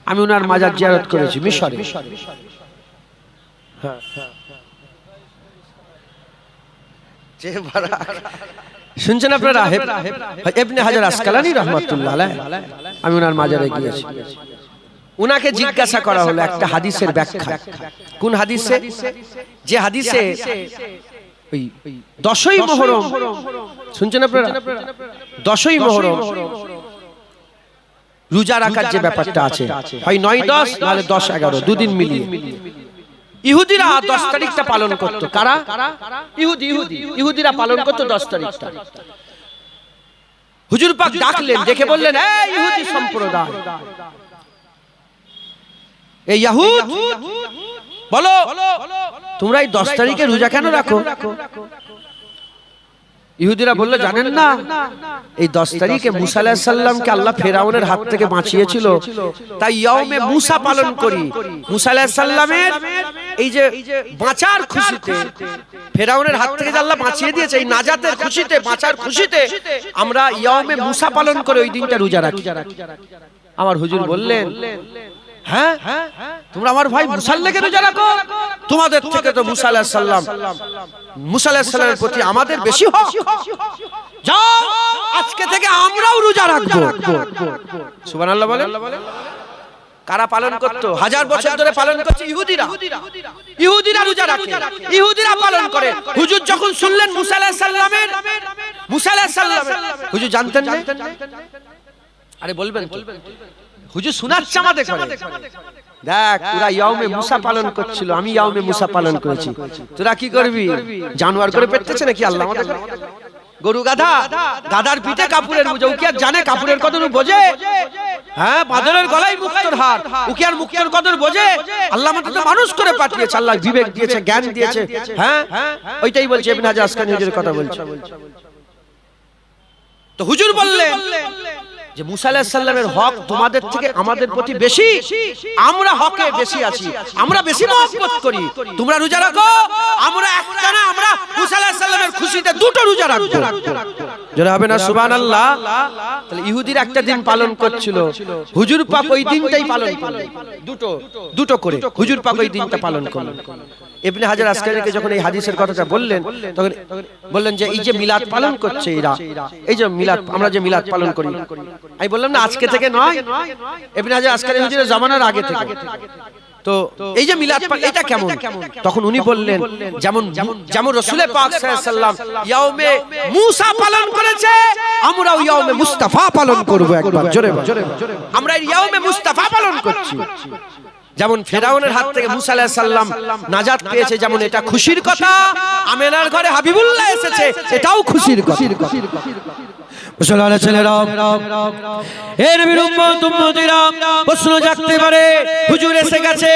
আমি ওনার মাজার জিয়ারত করেছি মিশরে। শুনছেন আপনারা? ইবনে হাজার আসকালানী রাহমাতুল্লাহ আলাইহি, আমি ওনার মাজারে গিয়েছি। উনাকে জিজ্ঞাসা করা হলো একটা হাদিসের ব্যাখ্যা। কোন হাদিসে? যে হাদিসে ওই 10ই মুহররম, শুনছেন আপনারা? 10ই মুহররম রোজা রাখার যে ব্যাপারটা আছে, হয় 9-10 নাহলে 10-11, দুদিন মিলিয়ে ইহুদিরা 10 তারিখটা পালন করত। কারা? ইহুদিরা পালন করত 10 তারিখটা। হুজুর পাক ডাকলেন, ডেকে বললেন, এই ইহুদি সম্প্রদায়, এই ইহুদ, বলো তোমরা এই 10 তারিখে রোজা কেন রাখো? ইহুদিরা বলল, জানেন না এই 10 তারিখে মুসা আলাইহিস সালামকে আল্লাহ ফেরাউনের হাত থেকে বাঁচিয়েছিল, তাই ইয়াউমে মুসা পালন করি। মুসা আলাইহিস সালামের এই যে বাঁচার খুশিতে, ফেরাউনের হাত থেকে যে আল্লাহ বাঁচিয়ে দিয়েছে, এই নাজাতের খুশিতে, বাঁচার খুশিতে আমরা ইয়াউমে মুসা পালন করে ওই দিনটা রোজা রাখি। আমার হুজুর বললেন, হ্যাঁ তোমরা আমার ভাই মুসার লেগে রোজা রাখো, তোমাদের থেকে তো মুসা আলাইহিস সালামের প্রতি আমাদের বেশি হক। যাও আজকে থেকে আমরাও রোজা রাখবো। সুবহানাল্লাহ বলেন। কারা পালন করত? 1000 বছর ধরে পালন করছে ইহুদিরা। ইহুদিরা রোজা রাখে, ইহুদিরা পালন করে। হুজুর যখন শুনলেন মুসা আলাইহিস সালামের, হুজুর জানতেন না? আরে বলবেন, হুজুর শোনাচ্ছে আমাদের করে, দেখ তোরা ইয়াউমে মুসা পালন করছিল, আমি ইয়াউমে মুসা পালন করেছি, তোরা কি করবি? জানোয়ার করে পেটতেছে নাকি আল্লাহ আমাদের? গরু গাধা, দাদার পিঠে কাপুরের বোঝা, ও কি আর জানে কাপুরের কদর বোঝে? হ্যাঁ, বাদরের গলায় মুক্তোর হার, ও কি আর মুক্তোর কদর বোঝে? আল্লাহ আমাদের তো মানুষ করে পাঠিয়েছে, আল্লাহ বিবেক দিয়েছে, জ্ঞান দিয়েছে। হ্যাঁ, ওইটাই বলছে ইবনে হাজার আসকালানী হুজুরের কথা বলছে। তো হুজুর বললেন যে মুসা আলাইহিস সালামের হক তোমাদের থেকে আমাদের প্রতি বেশি, আমরা হকে বেশি আছি, আমরা বেশি মহব্বত করি। তোমরা রোজা রাখো, আমরা একটা না, আমরা মুসা আলাইহিস সালামের খুশিতে দুটো রোজা রাখবো। যারা হবে না সুবহানাল্লাহ। তাহলে ইহুদিরা একটা দিন পালন করছিল, হুজুর পাক ওই দিনটাই পালন করলেন, দুটো করে হুজুর পাক ওই দিনটা পালন করলেন। ইবনে হাজার আসকালানীকে যখন এই হাদিসের কথাটা বললেন, তখন বললেন যে এই যে মিলাদ পালন করছে এরা, এই যে মিলাদ, আমরা যে মিলাদ পালন করি, আমি বললাম না আজকে থেকে নয়, ইবনে হাজার আসকালানী হুজুরের জামানার আগে থেকে। তো এই যে মিলাদ এটা কেমন? তখন উনি বললেন, যেমন রাসূল পাক সাল্লাল্লাহু আলাইহি ওয়াসাল্লাম ইয়াউমে মুসা পালন করেছে, আমরাও ইয়াউমে মুস্তাফা পালন করব। একবার জোরে বলেন, আমরা ইয়াউমে মুস্তাফা পালন করছি। যেমন ফেরাউনের হাত থেকে মুসা আলাইহিস সালাম নাজাত পেয়েছে, যেমন এটা খুশির কথা। আমেনার ঘরে হাবিবুল্লাহ এসেছে, এটাও খুশির কথা। মুসলমানের ছেলেরা, এ নবীর উম্মত উম্মতিরা, প্রশ্ন জাগতে পারে, হুজুর এসে গেছে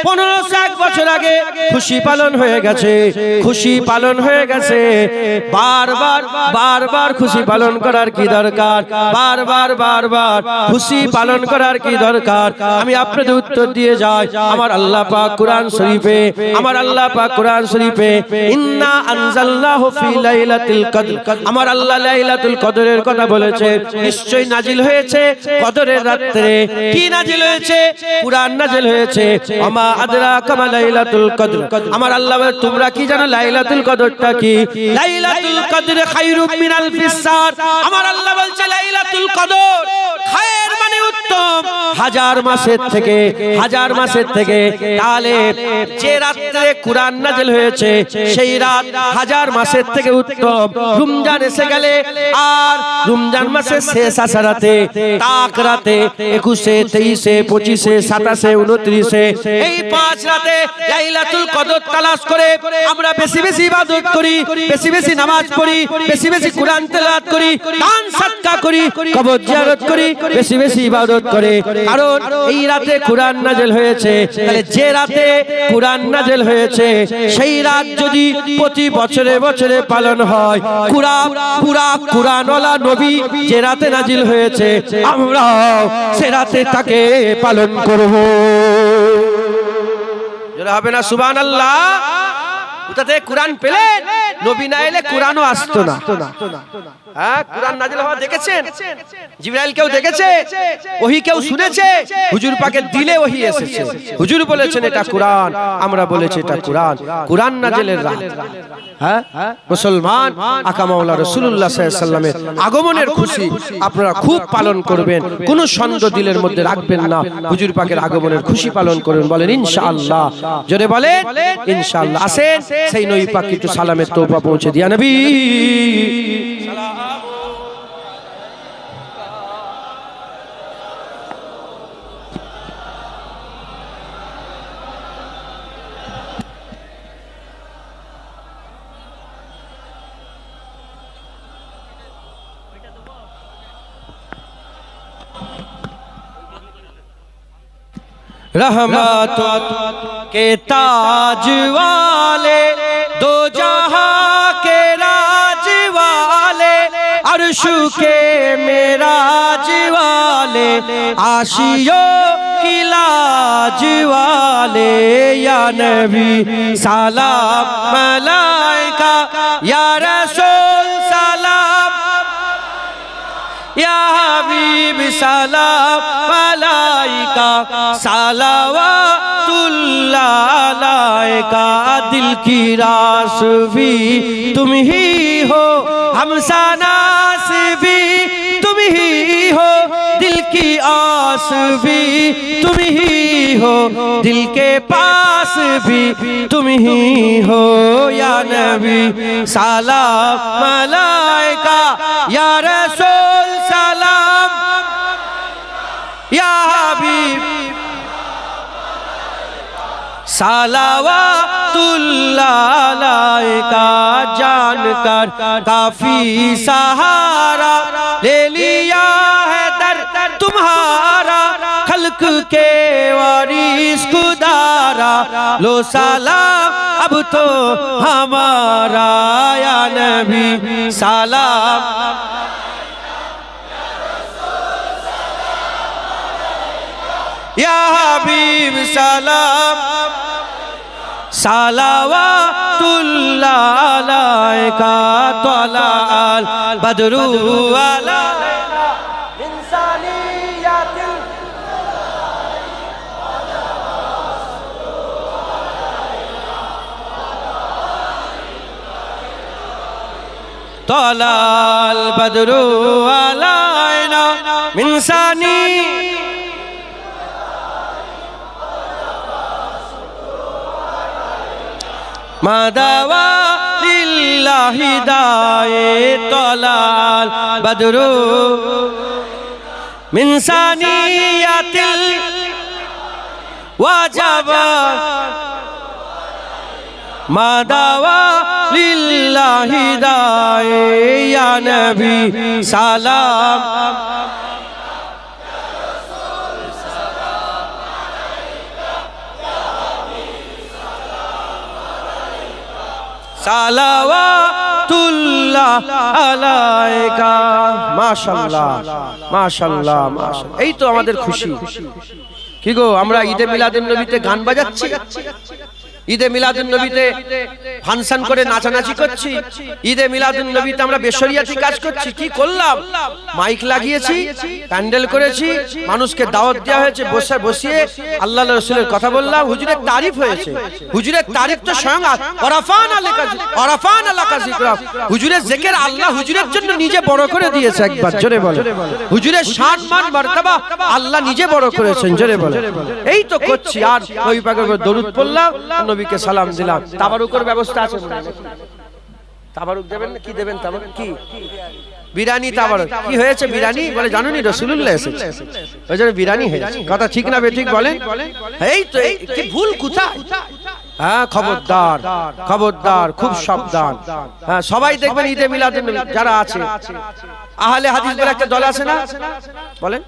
1500 বছর আগে, খুশি পালন হয়ে গেছে, খুশি পালন হয়ে গেছে, বারবার খুশি পালন করার কি দরকার? বারবার খুশি পালন করার কি দরকার? আমি আপনাদের উত্তর দিয়ে যাই। আমার আল্লাহ পাক কুরআন শরীফে, আমার আল্লাহ পাক কুরআন শরীফে ইন্না আনজালনাহু ফি লাইলাতুল কদর, আমার আল্লাহ লাইলাতুল কদরের কথা বলেছে। নিশ্চয়ই নাজিল হয়েছে কদরের রাতে। কি নাজিল হয়েছে? কুরআন নাজিল হয়েছে। আমা আদরাকা মা লাইলাতুল কদর, আমার আল্লাহ বলে তোমরা কি জানো লাইলাতুল কদরটা কি? লাইলাতুল কদর খায়রুম মিন আলফিস শাহর, আমার আল্লাহ বলছে লাইলাতুল কদর খায়ের মানে উত্তম, হাজার মাসের থেকে, হাজার মাসের থেকে। তাহলে যে রাতে কুরআন নাজিল হয়েছে সেই রাত হাজার মাসের থেকে উত্তম। রমজান এসে গেলে আর রমজান মাসের শেষ আসারাতে, তাক রাতে 21, 23, 25, 27, 29 এই 5 রাতে লাইলাতুল কদর তালাশ করে আমরা বেশি বেশি ইবাদত করি, বেশি বেশি নামাজ পড়ি, বেশি বেশি কুরআন তেলাওয়াত করি, দান সদকা করি, কবর জিয়ারত করি, বেশি বেশি ইবাদত করে। কারণ এই রাতে কুরআন নাজিল হয়েছে। তাহলে যে রাতে কুরআন নাজিল হয়েছে সেই রাত যদি প্রতি বছরে বছরে পালন হয়, পুরা কুরআনওয়ালা নবী যে রাতে নাজিল হয়েছে আমরা সে রাতে তাকে পালন করব। যারা হবে না সুবহানাল্লাহ। কোথাতে কুরআন পেলেন? নবী না এলে কুরআনও আসতো না। হ্যাঁ, কুরআন নাজিল হওয়া দেখেছেন? জিবরাইল কেউ দেখেছে? ওহী কেউ শুনেছে? হুজুর পাকের দিলে ওহী এসেছে। হুজুর বলেছেন এটা কুরআন, আমরা বলেছি এটা কুরআন। কুরআন নাজিলের রাত। হ্যাঁ, মুসলমান আকা মাওলা রাসূলুল্লাহ সাল্লাল্লাহু আলাইহি ওয়াসাল্লামের আগমনের খুশি আপনারা খুব পালন করবেন, কোনো সন্দেহ দিলের মধ্যে রাখবেন না। হুজুর পাকের আগমনের খুশি পালন করবেন। বলেন ইনশাআল্লাহ, জোরে বলেন ইনশাআল্লাহ। আসেন সেই নবী পাক একটু সালামের তোহফা পৌঁছে দিয়া নবী। रहमत के ताज वाले, दो जहां के राज वाले, अर्श के मेराज वाले, आशियों की लाज वाले, या नबी सलाम मलाइका, या रसूल सलाम, या हबीब सलाम मलाइका, सलावतुल्लाह अलैका। दिल की रास भी तुम ही हो, हमसानास भी तुम ही हो, दिल की आस भी तुम ही हो, दिल के पास भी तुम ही हो, या नबी सलाम मलाइका, या रसूल सलाम, या हबीब सलावतुल्लाह अलैका। जानकर काफी सहारा ले लिया है दर तुम्हारा, खल्क के वारिस खुदारा, लो सलाम अब तो हमारा, या नबी सलाम, या हबीब सलाम, सलावतुल्लाह अलैका। तलाअल बदरु अलैना इंसानियतिल, तलाअल बदरु अलैना इंसानी, मादावा लिल्लाहि दाए, तलाल बदरु मिन सानियातिल वाजबा, मादावा লিল্লাহি দায়ে ইয়া নবী সালাম সালাওয়াতুল্লাহ আলাইকা। মাশাআল্লাহ মাশাআল্লাহ মাশাআল্লাহ। এই তো আমাদের খুশি। কি গো, আমরা ঈদে মিলাদুন নবীতে গান বাজাচ্ছি, ঈদে মিলাদুন নবীতে ফাংশন করে নাচানাচি করছি, ঈদে মিলাদুন নবীতে আমরা বেশরিয়াতি কাজ করছি। কি করলাম? মাইক লাগিয়েছি, প্যান্ডেল করেছি, মানুষকে দাওয়াত দেওয়া হয়েছে, বসিয়ে আল্লাহ রাসূলের কথা বললাম, হুজুরের তারিফ হয়েছে। হুজুরের তারিফ তো স্বয়ং আরাফান আলাকা যিকরা, হুজুরের জিকির আল্লাহ হুজুরের জন্য নিজে বড় করে দিয়েছে। একবার জোরে বলো, হুজুরের শান মান মারতাবা আল্লাহ নিজে বড় করেছেন। জোরে বলো। এই তো করছি, আর নবী পাকের উপর দরুদ পড়লাম, নবীকে সালাম দিলাম। তাবারুকের ব্যবস্থা আছে? তাবারুক দেবেন না? কি দেবেন? তাবারুক কি? বিরিয়ানি। তাবারুক কি হয়েছে? বিরিয়ানি বলে জানুনি রাসূলুল্লাহ এসেছে, ওই জন্য বিরিয়ানি হয়েছে। কথা ঠিক না বেঠিক বলেন? এই তো, কি ভুল কোথায়? হ্যাঁ, খবরদার খবরদার, খুব সাবধান। হ্যাঁ, সবাই দেখবেন ঈদে মিলাদুন নবী যারা আছে, আহলে হাদিস বলে একটা দল আছে না, বলেন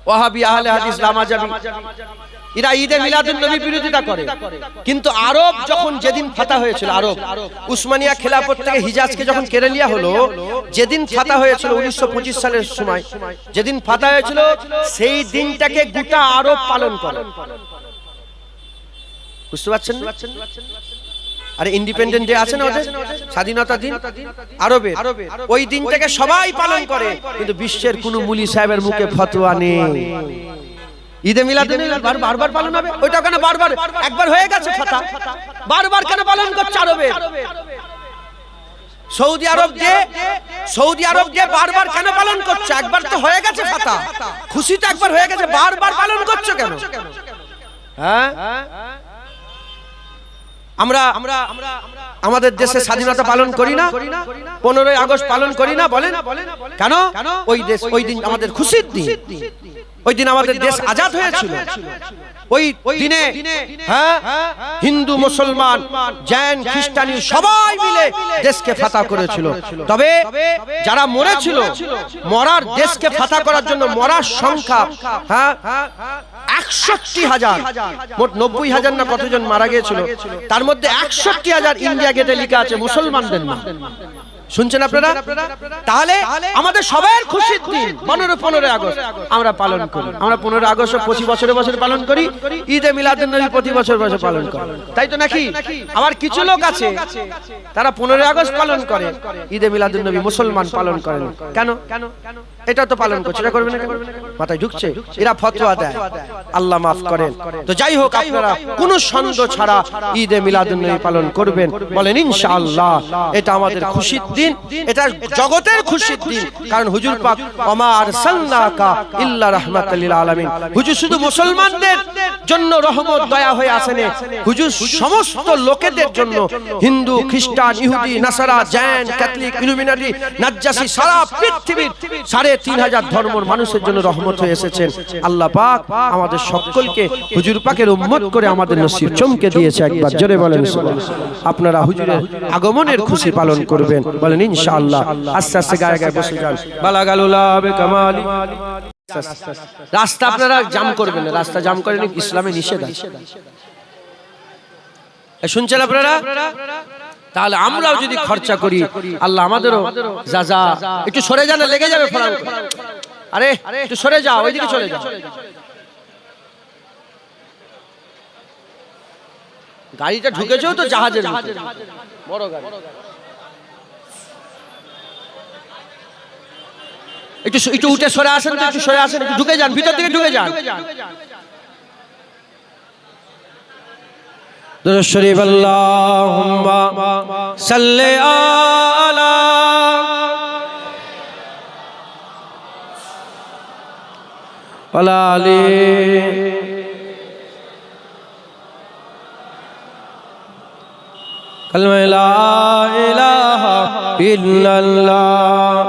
ওয়াহাবি আহলে হাদিস লামাজাবি, এরা ঈদে মিলাদুন নবী বিরোধিতা করে। কিন্তু আরব যখন যেদিন ফাতা হয়েছিল, আরব উসমানিয়া খেলাফত থেকে হিজাজকে যখন কেড়ে নেওয়া হলো, যেদিন ফাতা হয়েছিল 1925 সালের সময়, যেদিন ফাতা হয়েছিল সেই দিনটাকে গোটা আরব পালন করে। বুঝতে পারছেন? আরে ইন্ডিপেন্ডেন্ট ডে আছে না ওদের, স্বাধীনতা দিন আরবের, ওই দিনটাকে সবাই পালন করে। কিন্তু বিশ্বের কোন মুলি সাহেবের মুখে ফতোয়া নেই ঈদে মিলাদুন নবী বারবার পালন হবে। ওইটা কেন বারবার? একবার হয়ে গেছে ফাতা, বারবার কেন পালন করছে আরবে? সৌদি আরব যে বারবার কেন পালন করছে? একবার তো হয়ে গেছে ফাতা, খুশি তো একবার হয়ে গেছে, বারবার পালন করছে কেন? হ্যাঁ, আমরা আমাদের দেশে স্বাধীনতা পালন করি না, 15ই আগস্ট পালন করি না, বলেন কেন? ওই দেশ, ওই দিন আমাদের খুশির দিন, ওই দিন আমাদের দেশ আজাদ হয়েছিল। ওই দিনে হ্যাঁ, হিন্দু মুসলমান জৈন খ্রিস্টানি সবাই মিলে দেশকে ফাতা করেছিল। তবে যারা মরেছিল, মরার দেশকে ফাতা করার জন্য মরার সংখ্যা হ্যাঁ 61,000, মোট 90,000 না কতজন মারা গিয়েছিল, তার মধ্যে 61,000 ইন্ডিয়া গেটে লেখা আছে মুসলমানদের নাম। শুনছেন আপনারা? তাহলে আমাদের সবার খুশির দিন 15 আগস্ট আমরা পালন করি। আমরা 15 আগস্ট প্রতি বছরে পালন করি, ঈদে মিলাদুন নবী প্রতি বছর পালন করি, তাই তো নাকি? আবার কিছু লোক আছে তারা 15 আগস্ট পালন করে, ঈদে মিলাদুন নবী মুসলমান পালন করেন কেন? এটা তো পালন করছে, এটা করবে না কেন? মাথায় ঢুকছে? এরা ফতোয়া দেয়, আল্লাহ মাফ করেন। তো যাই হোক, আপনারা কোনো সন্দেহ ছাড়া ঈদে মিলাদুন নবী পালন করবেন, বলেন ইনশাআল্লাহ। এটা আমাদের খুশির দিন, এটা জগতের খুশির দিন। কারণ হুজুর পাক ওমা আরসালনাকা ইল্লা রাহমাতাল লিল আলামিন, হুজুর শুধু মুসলমানদের জন্য রহমত দয়া হয়ে আসেন, হুজুর সমস্ত লোকেদের জন্য, হিন্দু খ্রিস্টান ইহুদি নাসারা জৈন ক্যাথলিক ইলুমিনাটি নাজ্জাসী সারা পৃথিবীর 3,500 ধর্মের মানুষের জন্য রহমত হয়ে এসেছেন। আল্লাহ পাক আমাদের সকলকে হুজুর পাকের উম্মত করে আমাদের নসিব চমকে দিয়েছে। একবার জোরে বলেন সুবহানাল্লাহ। আপনারা হুজুরের আগমনের খুশি পালন করবেন, বলেন ইনশাআল্লাহ। আস্তে আস্তে গায়ে গায়ে বসে যান। বালাগালুলা বিকামালি। রাস্তা আপনারা জাম করবেন না, রাস্তা জাম করেন ইসলামে নিষেধ আছে। শুনছেন আপনারা? তাহলে আমরাও যদি খরচা করি, আল্লাহ আমাদেরও যা একটু সরে যান, লেগে যাবে ফরান। আরে একটু সরে যাও, ওইদিকে চলে যাও। গাড়িটা ঢুকেছেও তো জাহাজের ভিতরে, বড় গাড়ি। একটু উঠে সরে আসেন তো, একটু সরে আসেন, একটু ঢুকে যান, ভিতর থেকে ঢুকে যান। দুরূদ শরীফ আল্লাহুম্মা সাল্লি আলা ওয়ালা আলি কালমা লা ইলাহা ইল্লাল্লাহ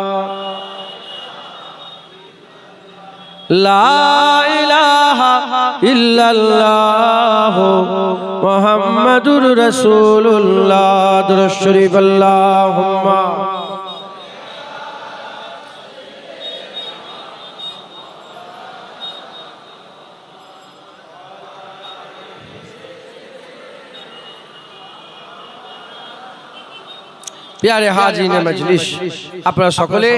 লা ইলাহা ইল্লাল্লাহ মুহাম্মাদুর রাসূলুল্লাহ। দুরূদ শরীফ আল্লাহুম্মা। প্যারে হাজিনে মজলিস, আপনারা সকলে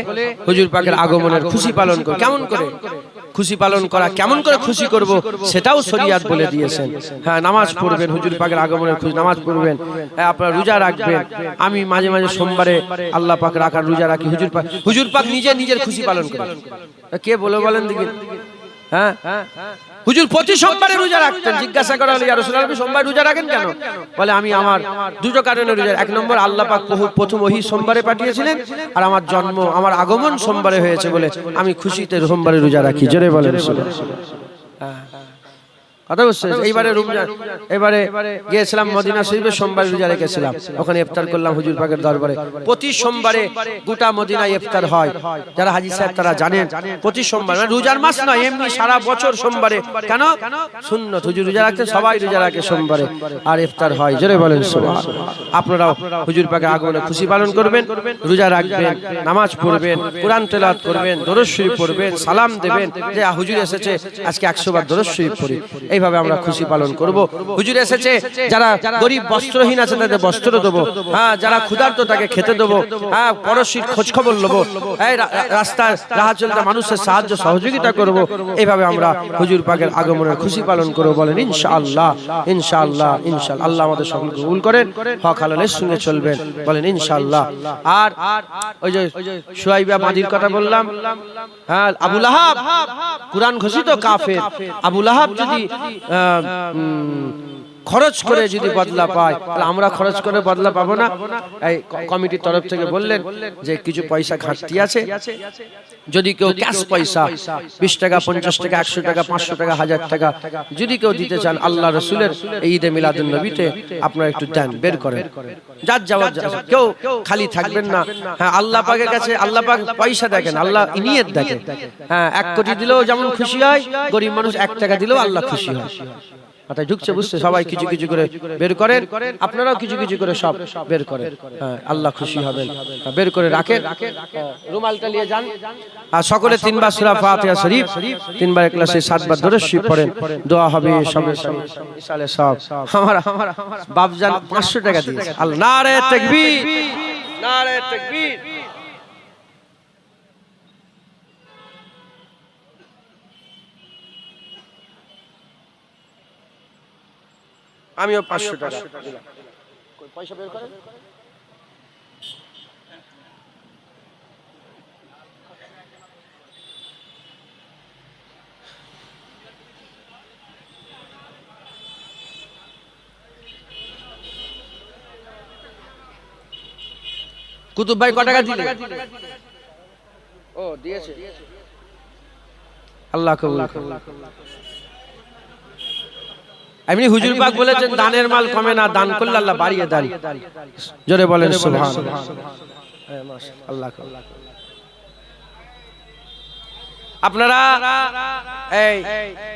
হুজুর পাকের আগমনের খুশি পালন করুন। কেমন করে খুশি পালন করা, কেমন করে খুশি করব সেটাও শরীয়ত বলে দিয়েছেন। হ্যাঁ, নামাজ পড়বেন, হুজুর পাকের আগমনের খুশি নামাজ পড়বেন। হ্যাঁ, আপনারা রোজা রাখবেন। আমি মাঝে মাঝে সোমবারে আল্লাহ পাক রাখার রোজা রাখি। হুজুর পাক নিজের খুশি পালন করেন। কে বলে বলেন দেখি? হ্যাঁ, হুজুর প্রতি সোমবারে রোজা রাখতেন। জিজ্ঞাসা করা হলো, ইয়া রাসূলুল্লাহ আপনি সোমবার রোজা রাখেন কেন? বলে আমি আমার দুটো কারণে রোজা। এক নম্বর, আল্লাহ পাক প্রথম ওহী সোমবারে পাঠিয়েছিলেন, আর আমার জন্ম, আমার আগমন সোমবারে হয়েছে বলে আমি খুশিতে সোমবারে রোজা রাখি। জোরে বলেন সুবহানাল্লাহ। কথা বুঝছেন? এইবারে রমজান, এবারে গিয়েছিলাম মদিনা শরীফে, সোমবার রোজা রেখেছিলাম, ওখানে ইফতার করলাম হুজুর পাকের দরবারে। প্রতি সোমবারে গোটা মদিনায় ইফতার হয়, যারা হাজী সাহেব তারা জানেন। প্রতি সোমবার, মানে রোজার মাস নয়, এমনি সারা বছর সোমবারে। কেন? সুন্নত, হুজুর রোজা রাখতে, সবাই রোজা রাখে সোমবারে, আর ইফতার হয়। জোরে বলেন সুবহানাল্লাহ। আপনারাও হুজুর পাকের আগমনে খুশি পালন করবেন, রোজা রাখবেন, নামাজ পড়বেন, কোরআন তেলাওয়াত করবেন, দরুদ শরীফ পড়বেন, সালাম দেবেন যে হুজুর এসেছে, আজকে 100 বার দরুদ শরীফ পড়ি। এইভাবে আমরা খুশি পালন করব। হুজুর এসেছে, যারা গরিব বস্ত্রহীন আছে তাদের বস্ত্র দেবো। হ্যাঁ, যারা ক্ষুধার্ত তাকে খেতে দেবো। হ্যাঁ, পড়শির খোঁজ খবর নেবো। রাস্তায় রাহ চলতে মানুষের সাহায্য সহযোগিতা করব। এইভাবে আমরা হুজুর পাকের আগমনের খুশি পালন করব। বলেন ইনশাআল্লাহ, ইনশাআল্লাহ, ইনশাআল্লাহ। আল্লাহ আমাদের সকলকে কবুল করেন, হক হালালের সঙ্গে চলবেন। বলেন ইনশাআল্লাহ। আর ওই যে শুয়াইবা মাদির কথা বললাম, হ্যাঁ, আবু লাহাব কুরআন ঘোষিত কাফের। আবু লাহাব যদি খরচ করে যদি বদলা পায়, তাহলে আমরা খরচ করে বদলা পাবো না? এই কমিটির তরফ থেকে বললেন যে কিছু পয়সা ঘাটতি আছে, যদি কেউ ক্যাশ পয়সা 20 টাকা, 50 টাকা, 100 টাকা, 500 টাকা, 1000 টাকা যদি কেউ দিতে চান আল্লাহ রাসূলের এই ঈদে মিলাদুন নবীতে, আপনারা একটু দেন, বের করেন। যার যাওয়ার, কেউ খালি থাকবেন না। হ্যাঁ, আল্লাহ পাকের কাছে, আল্লাহ পাক পয়সা দেখেন, আল্লাহ নিয়ত দেখেন। হ্যাঁ, 1 কোটি দিলেও যেমন খুশি হয়, গরিব মানুষ 1 টাকা দিলেও আল্লাহ খুশি হয়। মাথায় ঢুকছে? বুঝতে? সবাই কিছু কিছু করে বের করেন, আপনারাও কিছু কিছু করে সব বের করেন। হ্যাঁ, আল্লাহ খুশি হবেন। বের করে রাখেন, রুমালটা নিয়ে যান। আর সকলে 3 বার সূরা ফাতিহা শরীফ, 3 বার ইখলাসে, 7 বার দরুদ শরীফ পড়েন, দোয়া হবে সবে সবে ইনশাআল্লাহ সব। আমার বাপজান 500 টাকা দিয়েছে। আল্লাহ, নারে তাকবীর, নারে তাকবীর। আমিও 500 টাকা দিলাম। পয়সা বের করেন। কুতুব ভাই কত টাকা দিলে? ও দিয়েছে, আল্লাহ কবুল করুন। এমনি হুজুর পাক বলেছেন, দানের মাল কমে না, দান করলে আল্লাহ বাড়িয়ে দেন। জোরে বলেন সুবহানাল্লাহ। আল্লাহ আপনারা এই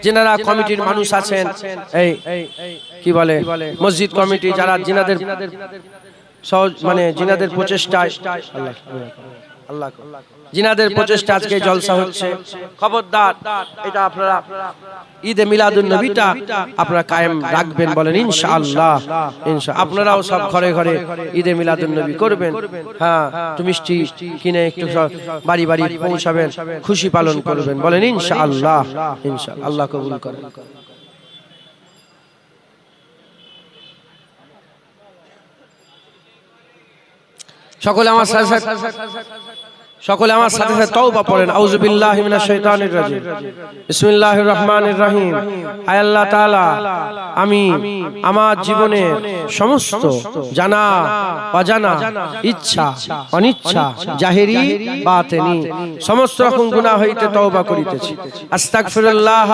যিনারা কমিটির মানুষ আছেন, এই কি বলে মসজিদ কমিটি, যারা জিনাদের মানে জিনাদের প্রচেষ্টায়, আল্লাহ জিনাদের প্রচেষ্টা আজকে জলসা হচ্ছে, খবরদার এটা আপনারা ঈদে মিলাদুন নবীটা আপনারা কায়েম রাখবেন। বলেন ইনশাআল্লাহ, ইনশাআল্লাহ। আপনারাও সব ঘরে ঘরে ঈদে মিলাদুন নবী করবেন। হ্যাঁ, একটু মিষ্টি কিনে একটু বাড়ি বাড়ি পৌঁছাবেন, খুশি পালন করবেন। বলেন ইনশাআল্লাহ, ইনশাআল্লাহ। আল্লাহ কবুল করেন। সকলে আমার সাথে সকলে আমার সাথে সাথে তওবা পড়েন। আউযু বিল্লাহি মিনাশ শাইতানির রাজিম, বিসমিল্লাহির রহমানির রহিম। আয় আল্লাহ তাআলা, আমি আমার জীবনের সমস্ত জানা অজানা, ইচ্ছা অনিচ্ছা, জাহেরি বাতিনি সমস্ত রকম গুনাহ হইতে তওবা করিতেছি। আস্তাগফিরুল্লাহ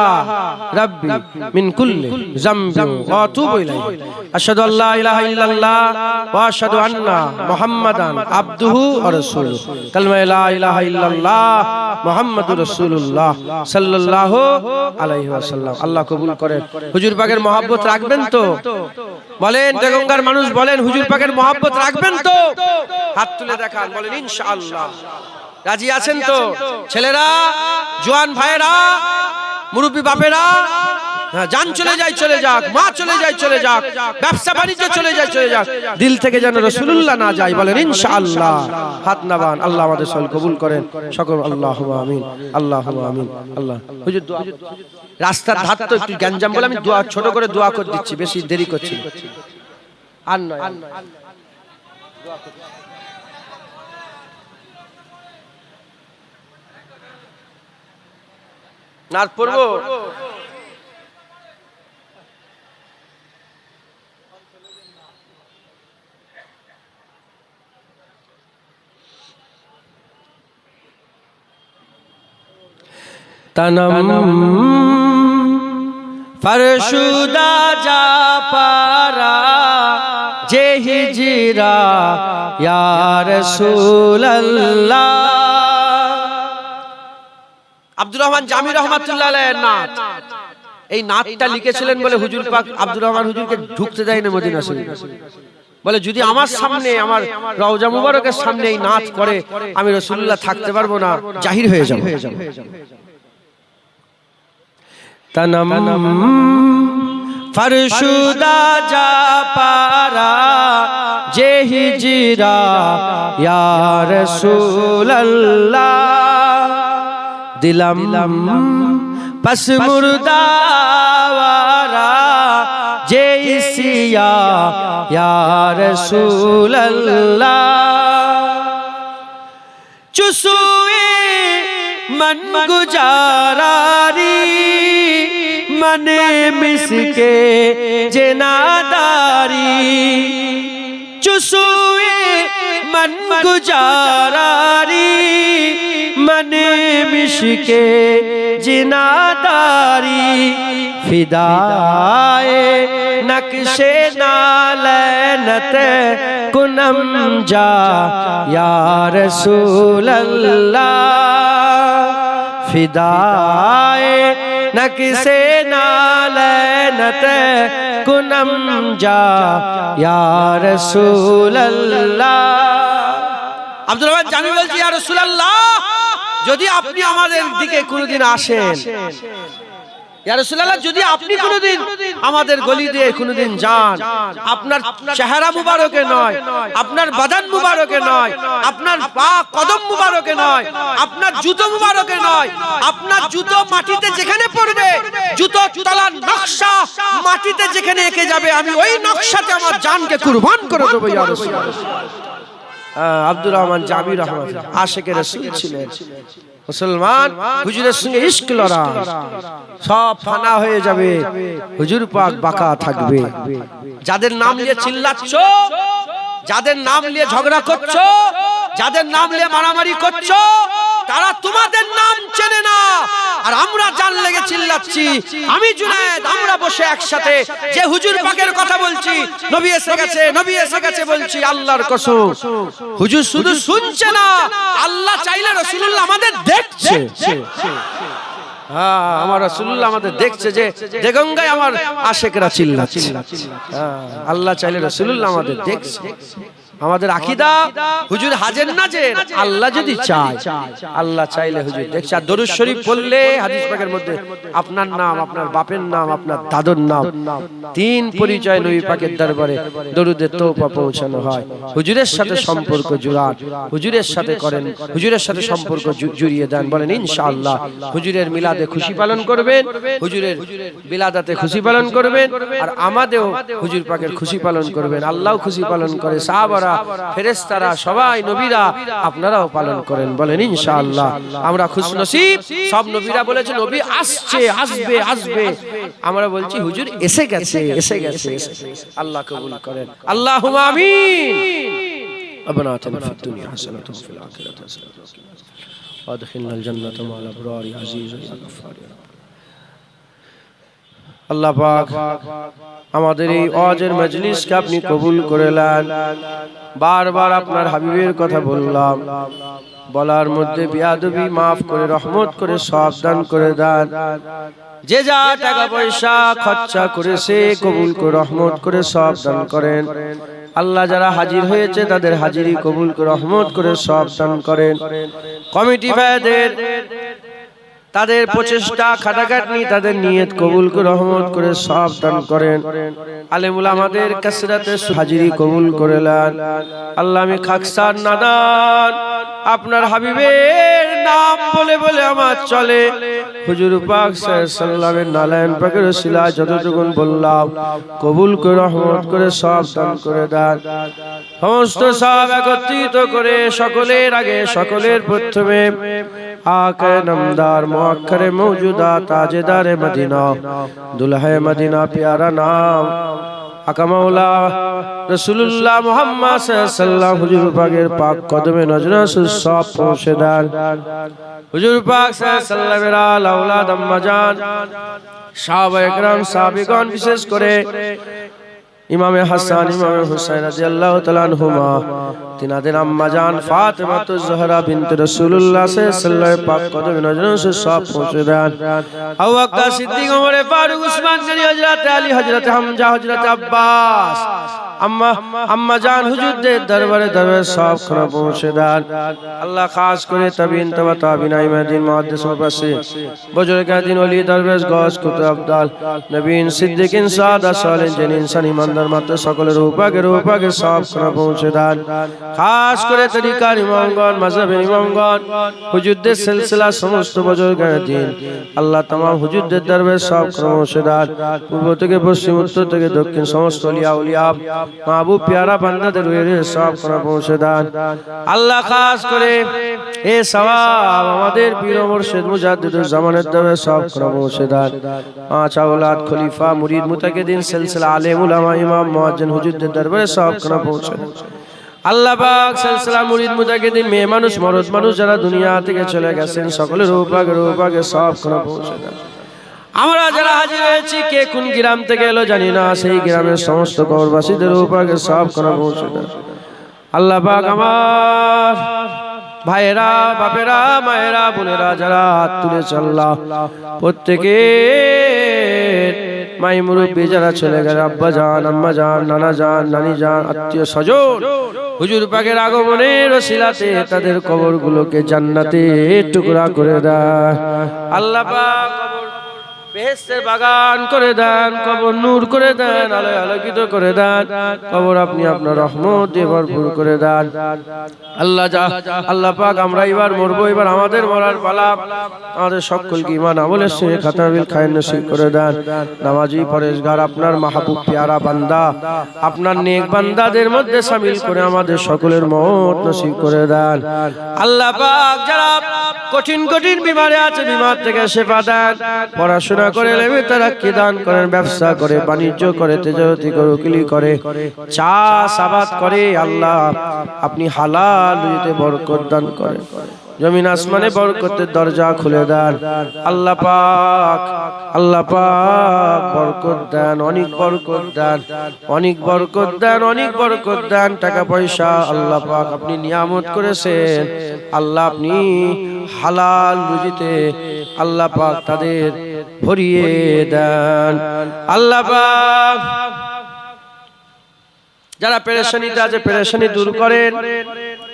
রাব্বি মিন কুল্লি যামবি ওয়া আতুবু ইলাইহি। আশহাদু আল্লা ইলাহা ইল্লাল্লাহ ওয়া আশহাদু আন্না মুহাম্মাদান আবদুহু ওয়া রাসূলুহু। কালমা লা ইলাহা ইল্লাল্লাহ মুহাম্মাদুর রাসূলুল্লাহ সাল্লাল্লাহু আলাইহি ওয়াসাল্লাম। আল্লাহ কবুল করেন। হুজুর পাকের মহব্বত রাখবেন তো? বলেন দেগঙ্গার মানুষ বলেন হুজুর পাকের মহব্বত রাখবেন তো? হাত তুলে দেখান, বলেন ইনশাআল্লাহ। রাজি আছেন তো? ছেলেরা, জওয়ান ভাইরা, মুরব্বী বাপেরা, জান চলে যায় চলে যাক, মা চলে যায় চলে যাক, ব্যবসা বাণিজ্য চলে যায় চলে যাক, দিল থেকে যেন রাসূলুল্লাহ না যায়, বলেন ইনশাআল্লাহ। হাত নাবান। আল্লাহ আমাদের সকল কবুল করেন সকল। আল্লাহুম্মা আমিন, আল্লাহুম্মা আমিন। আল্লাহ হুজুর দোয়া। রাস্তার ধার তো একটু গ্যাঞ্জাম বলে আমি দোয়া ছোট করে দোয়া করে দিচ্ছি, বেশি দেরি করছি আর নয়। দোয়া করছি। নাত পড়বো? तनम फरशुदा जा पारा जे हिजरा या रसूल अल्लाह। আব্দুর রহমান জামি রহমাতুল্লাহ আলাইহির নাত। এই নাতটা লিখেছিলেন বলে হুজুর পাক আব্দুর রহমান হুজুরকে ঢুকতে দেয় না মদিনা শরীফ। বলে যদি আমার সামনে, আমার রওজা মুবারকের সামনে এই নাত করে আমি রাসূলুল্লাহ থাকতে পারবো না, জাহির হয়ে যাব। तनम फरशुदा जा पारा जे हिजरा या रसूल अल्लाह। दिलम पस मुर्दा वारा जे इसिया या रसूल अल्लाह। चुसुए मन गुजारारी मने मिसके जनादारी। चुसुए मन गुजारारी मने मिसके जनादारी। फिदाए नक्शे नालैनत कुनम जा या रसूल अल्लाह। फिदाए नक्शे नालैनत कुनम जा या रसूल अल्लाह। আব্দুর রহমান জামি বলছি ইয়া রাসূলুল্লাহ, যদি আপনি আমাদের দিকে কোনদিন আসেন, ইয়া রাসূলুল্লাহ যদি আপনি কোনদিন আমাদের গলি দিয়ে কোনদিন যান, আপনার চেহারা মুবারকে নয়, আপনার বাদান মুবারকে নয়, আপনার পা কদম মুবারকে নয়, আপনার জুতো মুবারকে নয়, আপনার জুতো মাটিতে যেখানে পড়বে, জুতো তলার নকশা মাটিতে যেখানে এঁকে যাবে, আমি ওই নকশাতে আমার জানকে কুরবান করে দেব ইয়া রাসূলুল্লাহ। আব্দুর রহমান জামি রহমাতুল্লাহ আশিকে রাসূল ছিলেন। মুসলমান হুজুরের সঙ্গে ইশক লড়া সব ফানা হয়ে যাবে, হুজুর পাক বাঁকা থাকবে। যাদের নাম নিয়ে চিল্লাচ্ছ, যাদের নাম নিয়ে ঝগড়া করছো, যাদের নাম নিয়ে মারামারি করছো, তারা তোমাদের নাম চেনে না, আর আমরা জান লেগে চিল্লাচ্ছি। আমি জুনায়েদ, আমরা বসে একসাথে যে হুজুর পাকের কথা বলছি, নবী এসে গেছে, নবী এসে গেছে বলছি, আল্লাহর কসম হুজুর শুধু শুনছে না, আল্লাহ চাইলে রাসূলুল্লাহ আমাদের দেখছে। হ্যাঁ, আমার রাসূলুল্লাহ আমাদের দেখছে যে দেগঙ্গায় আমার আশিকরা চিল্লাচ্ছে। আল্লাহ চাইলে রাসূলুল্লাহ আমাদের দেখছে। আমাদের আকীদা হুজুর হাজির নাজির, আল্লাহ যদি চায়, আল্লাহ চাইলে হুজুর দেখছে। আর দরুদ শরীফ পড়লে হাদিস পাকের মধ্যে আপনার নাম, আপনার বাপের নাম, আপনার দাদুর নাম, তিন পরিচয় নবী পাকের দরবারে দরুদে তওবা পৌঁছানো হয়। হুজুরের সাথে সম্পর্ক জুড়ান, হুজুরের সাথে করেন, হুজুরের সাথে সম্পর্ক জুড়িয়ে দেন, বলেন ইনশাআল্লাহ। হুজুরের মিলাদে খুশি পালন করবেন, হুজুরের বিলাদাতে খুশি পালন করবেন, আর আমাদেরও হুজুর পাকের খুশি পালন করবেন। আল্লাহও খুশি পালন করে, সাহাবারা, ফেরেশতারা, সবাই নবীরা আপনারাও পালন করেন, বলেন ইনশাআল্লাহ। আমরা খুশনসিব, সব নবীরা বলেছে নবী আসছে, আসবে, আসবে, আমরা বলছি হুজুর এসে গেছে, এসে গেছে। আল্লাহ কবুল করেন, আল্লাহুম্মা আমিন। ربنا آتنا في الدنيا حسنة وفي الآخرة حسنة وادخلنا الجنة مع الأبرار يا عزيز يا غفار يا رب। আল্লাহ পাক আমাদের এই ওয়াজের মজলিসকে আপনি কবুল করে নেন। বারবার আপনার হাবিবের কথা বললাম, বলার মধ্যে বিয়াদবি মাফ করে রহমত করে সব দান করে দেন। যে যা টাকা পয়সা খরচা করেছে কবুল করে রহমত করে সব দান করেন। আল্লাহ যারা হাজির হয়েছে তাদের হাজিরি কবুল করে রহমত করে সব দান করেন। কমিটি ভাইদের তাদের প্রচেষ্টা খাটাখাটনি তাদের নিয়ত কবুল করে রহমত করে সব দান করেন। আলেম উলামাদের কাসরাতে হাজিরি কবুল করে নেন। আল্লাহ আমি খাকসার নাদান আপনার হাবিবের নাম বলে বলে আমার চলে হুজুর পাক সাল্লাল্লাহু আলাইহি নালায়েন পাকের ওসিলা যতটুকু বললাম কবুল করে রহমত করে সব দান করে দেন। সমস্ত সব একত্রিত করে সকলের আগে সকলের প্রথমে आके नमदार मुअक्खरे मौजूदा ताजेदार मदीना दुल्हे मदीना प्यारा नाम आका मौला रसूलुल्लाह मुहम्मद सल्लल्लाहु हुजूर पाकेर पाक कदमे नजरा से सब पहुंचे देन। हुजूर पाक सल्लल्लाहु अलैहि औलाद अम्मा जान साहबा इकराम साबिगान विशेष करे इमाम हसन इमाम हुसैन রাদিয়াল্লাহু তাআলা আনহুমা তিনাদের আম্মা জান ফাতেমাতুজ জোহরা বিনতে রাসূলুল্লাহ সাল্লাল্লাহু আলাইহি পাক কদমে নজর সে সব পৌঁছে দেন। আবু বকর সিদ্দিক ওমর ফারুক উসমান গনি হযরত আলী হযরত হামজা হযরত আব্বাস আম্মা জান হুজুরদের দরবারে দরবারে সব খানা পৌঁছে দেন। আল্লাহ খাস করে তাবিন তবা তাবিন ইমামদিন মুহাদ্দিস মুফাসসির বুজুর্গাদিন ওলি দরবেশ গস কুতুব আব্দাল নবীন সিদ্দিকিন সাদা সালেহিন যিনি ইনসান ইমানদার মাত্র সকলের রূপাকে সব খানা পৌঁছে দেন। খাস করে তরিকার ইমামগণ মাযহাবের ইমামগণ হুজুরদের সিলসিলা সমস্ত বুজুর্গাদিন আল্লাহ तमाम হুজুরদের দরবারে সব খানা পৌঁছে দেন। পূর্ব থেকে পশ্চিম উত্তর থেকে দক্ষিণ সমস্ত ওলিয়া উলিয়া মাহবুব প্যারা বান্দাদের রুহে সব খানা পৌঁছে দেন। আল্লাহ খাস করে এই সওয়াব আমাদের পীর মুর্শিদ মুজাদ্দিদুল জামানের দরবারে সব খানা পৌঁছে দেন। পাঁচ আওলাদ খলিফা মুরিদ মুতাকিদিন সিলসিলা আলেম উলামা ইমাম মুয়াজ্জিন হুজুরদের দরবারে সব খানা পৌঁছে দেন। আল্লাহ পাক সিলসিলা মুরিদ মুতাকিদিন মেয়ে মানুষ মরদ মানুষ যারা দুনিয়া থেকে চলে গেছেন সকলের রূপাকে সব খানা পৌঁছে দেন। আমরা যারা হাজির হয়েছি কে কোন গ্রাম থেকে এলো জানি না, সেই গ্রামের সমস্ত কবরবাসীদের উপরে সব খানা পৌঁছে দেন। আল্লাহ পাক আমার ভাইয়েরা বাপেরা মায়েরা বোনেরা যারা হাত তুলেছে আল্লাহ প্রত্যেকের মাই মুরব্বি যারা চলে গেল আব্বা জান আম্মা জান নানা জান নানি জান আত্মীয় স্বজন হুজুর পাকের আগমনের ওসিলাতে তাদের কবরগুলোকে জান্নাতে টুকরা করে দেন। আল্লাহ পাক বেহেশতের বাগান করে দেন, কবর নূর করে দেন, আলোয় আলোকিত করে দেন, কবর আপনি আপনার রহমত দিয়ে ভরপুর করে দেন। আল্লাহ পাক আমরা এবার মরবো, এবার আমাদের মরার পালা, আমাদের সকলকে ঈমান আমলের সঙ্গে খাতাবিল খায়ের নসিব করে দেন। নামাজি পরেশগার আপনার মাহবুব প্যারা বান্দা আপনার নেক বান্দাদের মধ্যে শামিল করে আমাদের সকলের মওত নসিব করে দেন। আল্লাহ পাক যারা কঠিন কঠিন বিমারে আছে বিমার থেকে শেফা দেন, পড়াশোনা করে লেবে তারাক্কি দান করেন, ব্যবসা করে বাণিজ্য করে তেজারতি করে উকিলি করে চাষ আবাদ করে আল্লাহ আপনি হালাল রুজিতে বরকত দান করেন, জমিন আসমানে বরকতের দরজা খুলে দেন। আল্লাহ পাক বরকত দেন, অনেক বরকত দেন, অনেক বরকত দেন, অনেক বরকত দেন। টাকা পয়সা আল্লাহ পাক আপনি নিয়ামত করেছেন, আল্লাহ আপনি হালাল রুজিতে আল্লাহ পাক তাদের ভরিয়ে দেন। আল্লাহ পাক যারা পেরেশানিতে আছে পেরেশানি দূর করেন,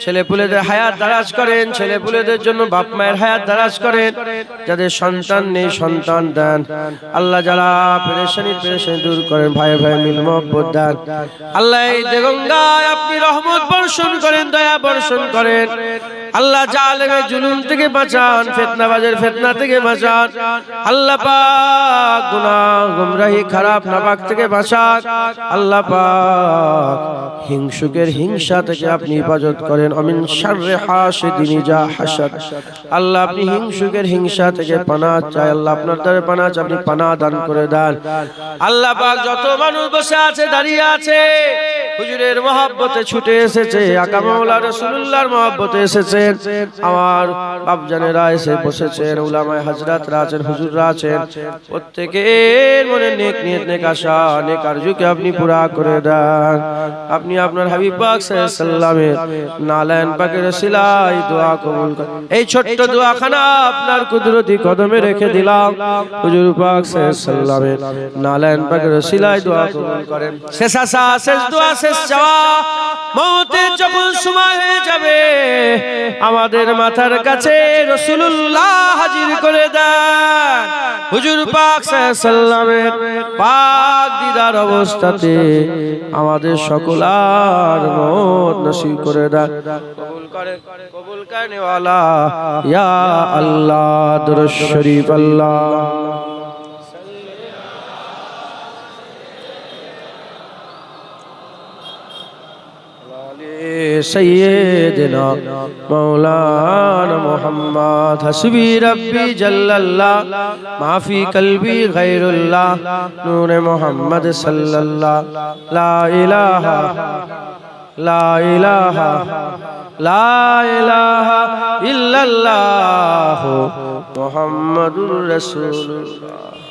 ছেলেপুলেদের হায়াত দারাজ করেন, ছেলেপুলেদের জন্য বাপ মায়ের হায়াত দারাজ করেন, যাদের সন্তান নেই সন্তান দেন। আল্লাহ যারা পেরেশানি দূর করেন, ভাই ভাই মিল মহব্বত দেন। আল্লাহ এই দেগঙ্গায় আপনি রহমত বর্ষণ করেন, দয়া বর্ষণ করেন। আল্লাহ জালেমের জুলুম থেকে বাঁচান, ফিতনাবাজের ফিতনা থেকে বাঁচান। আল্লাহ পাক গুনাহ গুমরাহি খারাপ নাপাক থেকে বাঁচান। আল্লাহ পাক হিংসুকের হিংসা থেকে আপনি হেফাজত করেন। আমিন শাররি হাসিদিন ইজা হাসাদ। আল্লাহ আপনি হিংসুকের হিংসা থেকে পানাহ চাই, আল্লাহ আপনার দ্বারে পানাহ চাই, আপনি পানাহ দান করে দেন। আল্লাহ পাক যত মানুষ বসে আছে দাঁড়িয়ে আছে হুজুরের মহব্বতে ছুটে এসেছে, আকা মাওলা রাসূলুল্লাহর মহব্বতে এসেছেন। আমার বাপজানেরা এসে বসেছেন, উলামায়ে হযরতরা আছেন, হুজুররা আছেন। প্রত্যেকের মনে নেক নিয়ত, নেক আশা, নেক আরজুকে আপনি পুরা করে দেন। আপনি আপনার হাবিব পাক সাল্লাল্লাহু আলাইহি ওয়াসাল্লামের নালায়েন পাকের ওসিলায় দোয়া কবুল করেন। এই ছোট্ট দোয়াখানা আপনার কুদরতি কদমে রেখে দিলাম। হুজুর পাক সাল্লাল্লাহু আলাইহি ওয়াসাল্লামের নালায়েন পাকের ওসিলায় দোয়া কবুল করেন। শেষ আশা, শেষ দোয়া, শেষ চাওয়া, মওতের যখন সময় হয়ে যাবে আমাদের মাথার কাছে রাসূলুল্লাহ হাজির করে দেন। হুজুর পাক সাল্লাল্লাহু আলাইহি ওয়াসাল্লামের পাক দিদার অবস্থাতে আমাদের সকলার মত নসিব করে দেন। কবুল করে, কবুল করনে ওয়ালা ইয়া আল্লাহ। দুরূদ শরীফ। আল্লাহ सैयदना मौलाना मोहम्मद हस्बी रब्बी जल्लल्लाह माफी कल्बी गैरुल्लाह नूर मोहम्मद सल्लल्लाह ला इलाहा ला इलाहा ला इलाहा इल्लल्लाह मुहम्मदुर रसूलुल्लाह।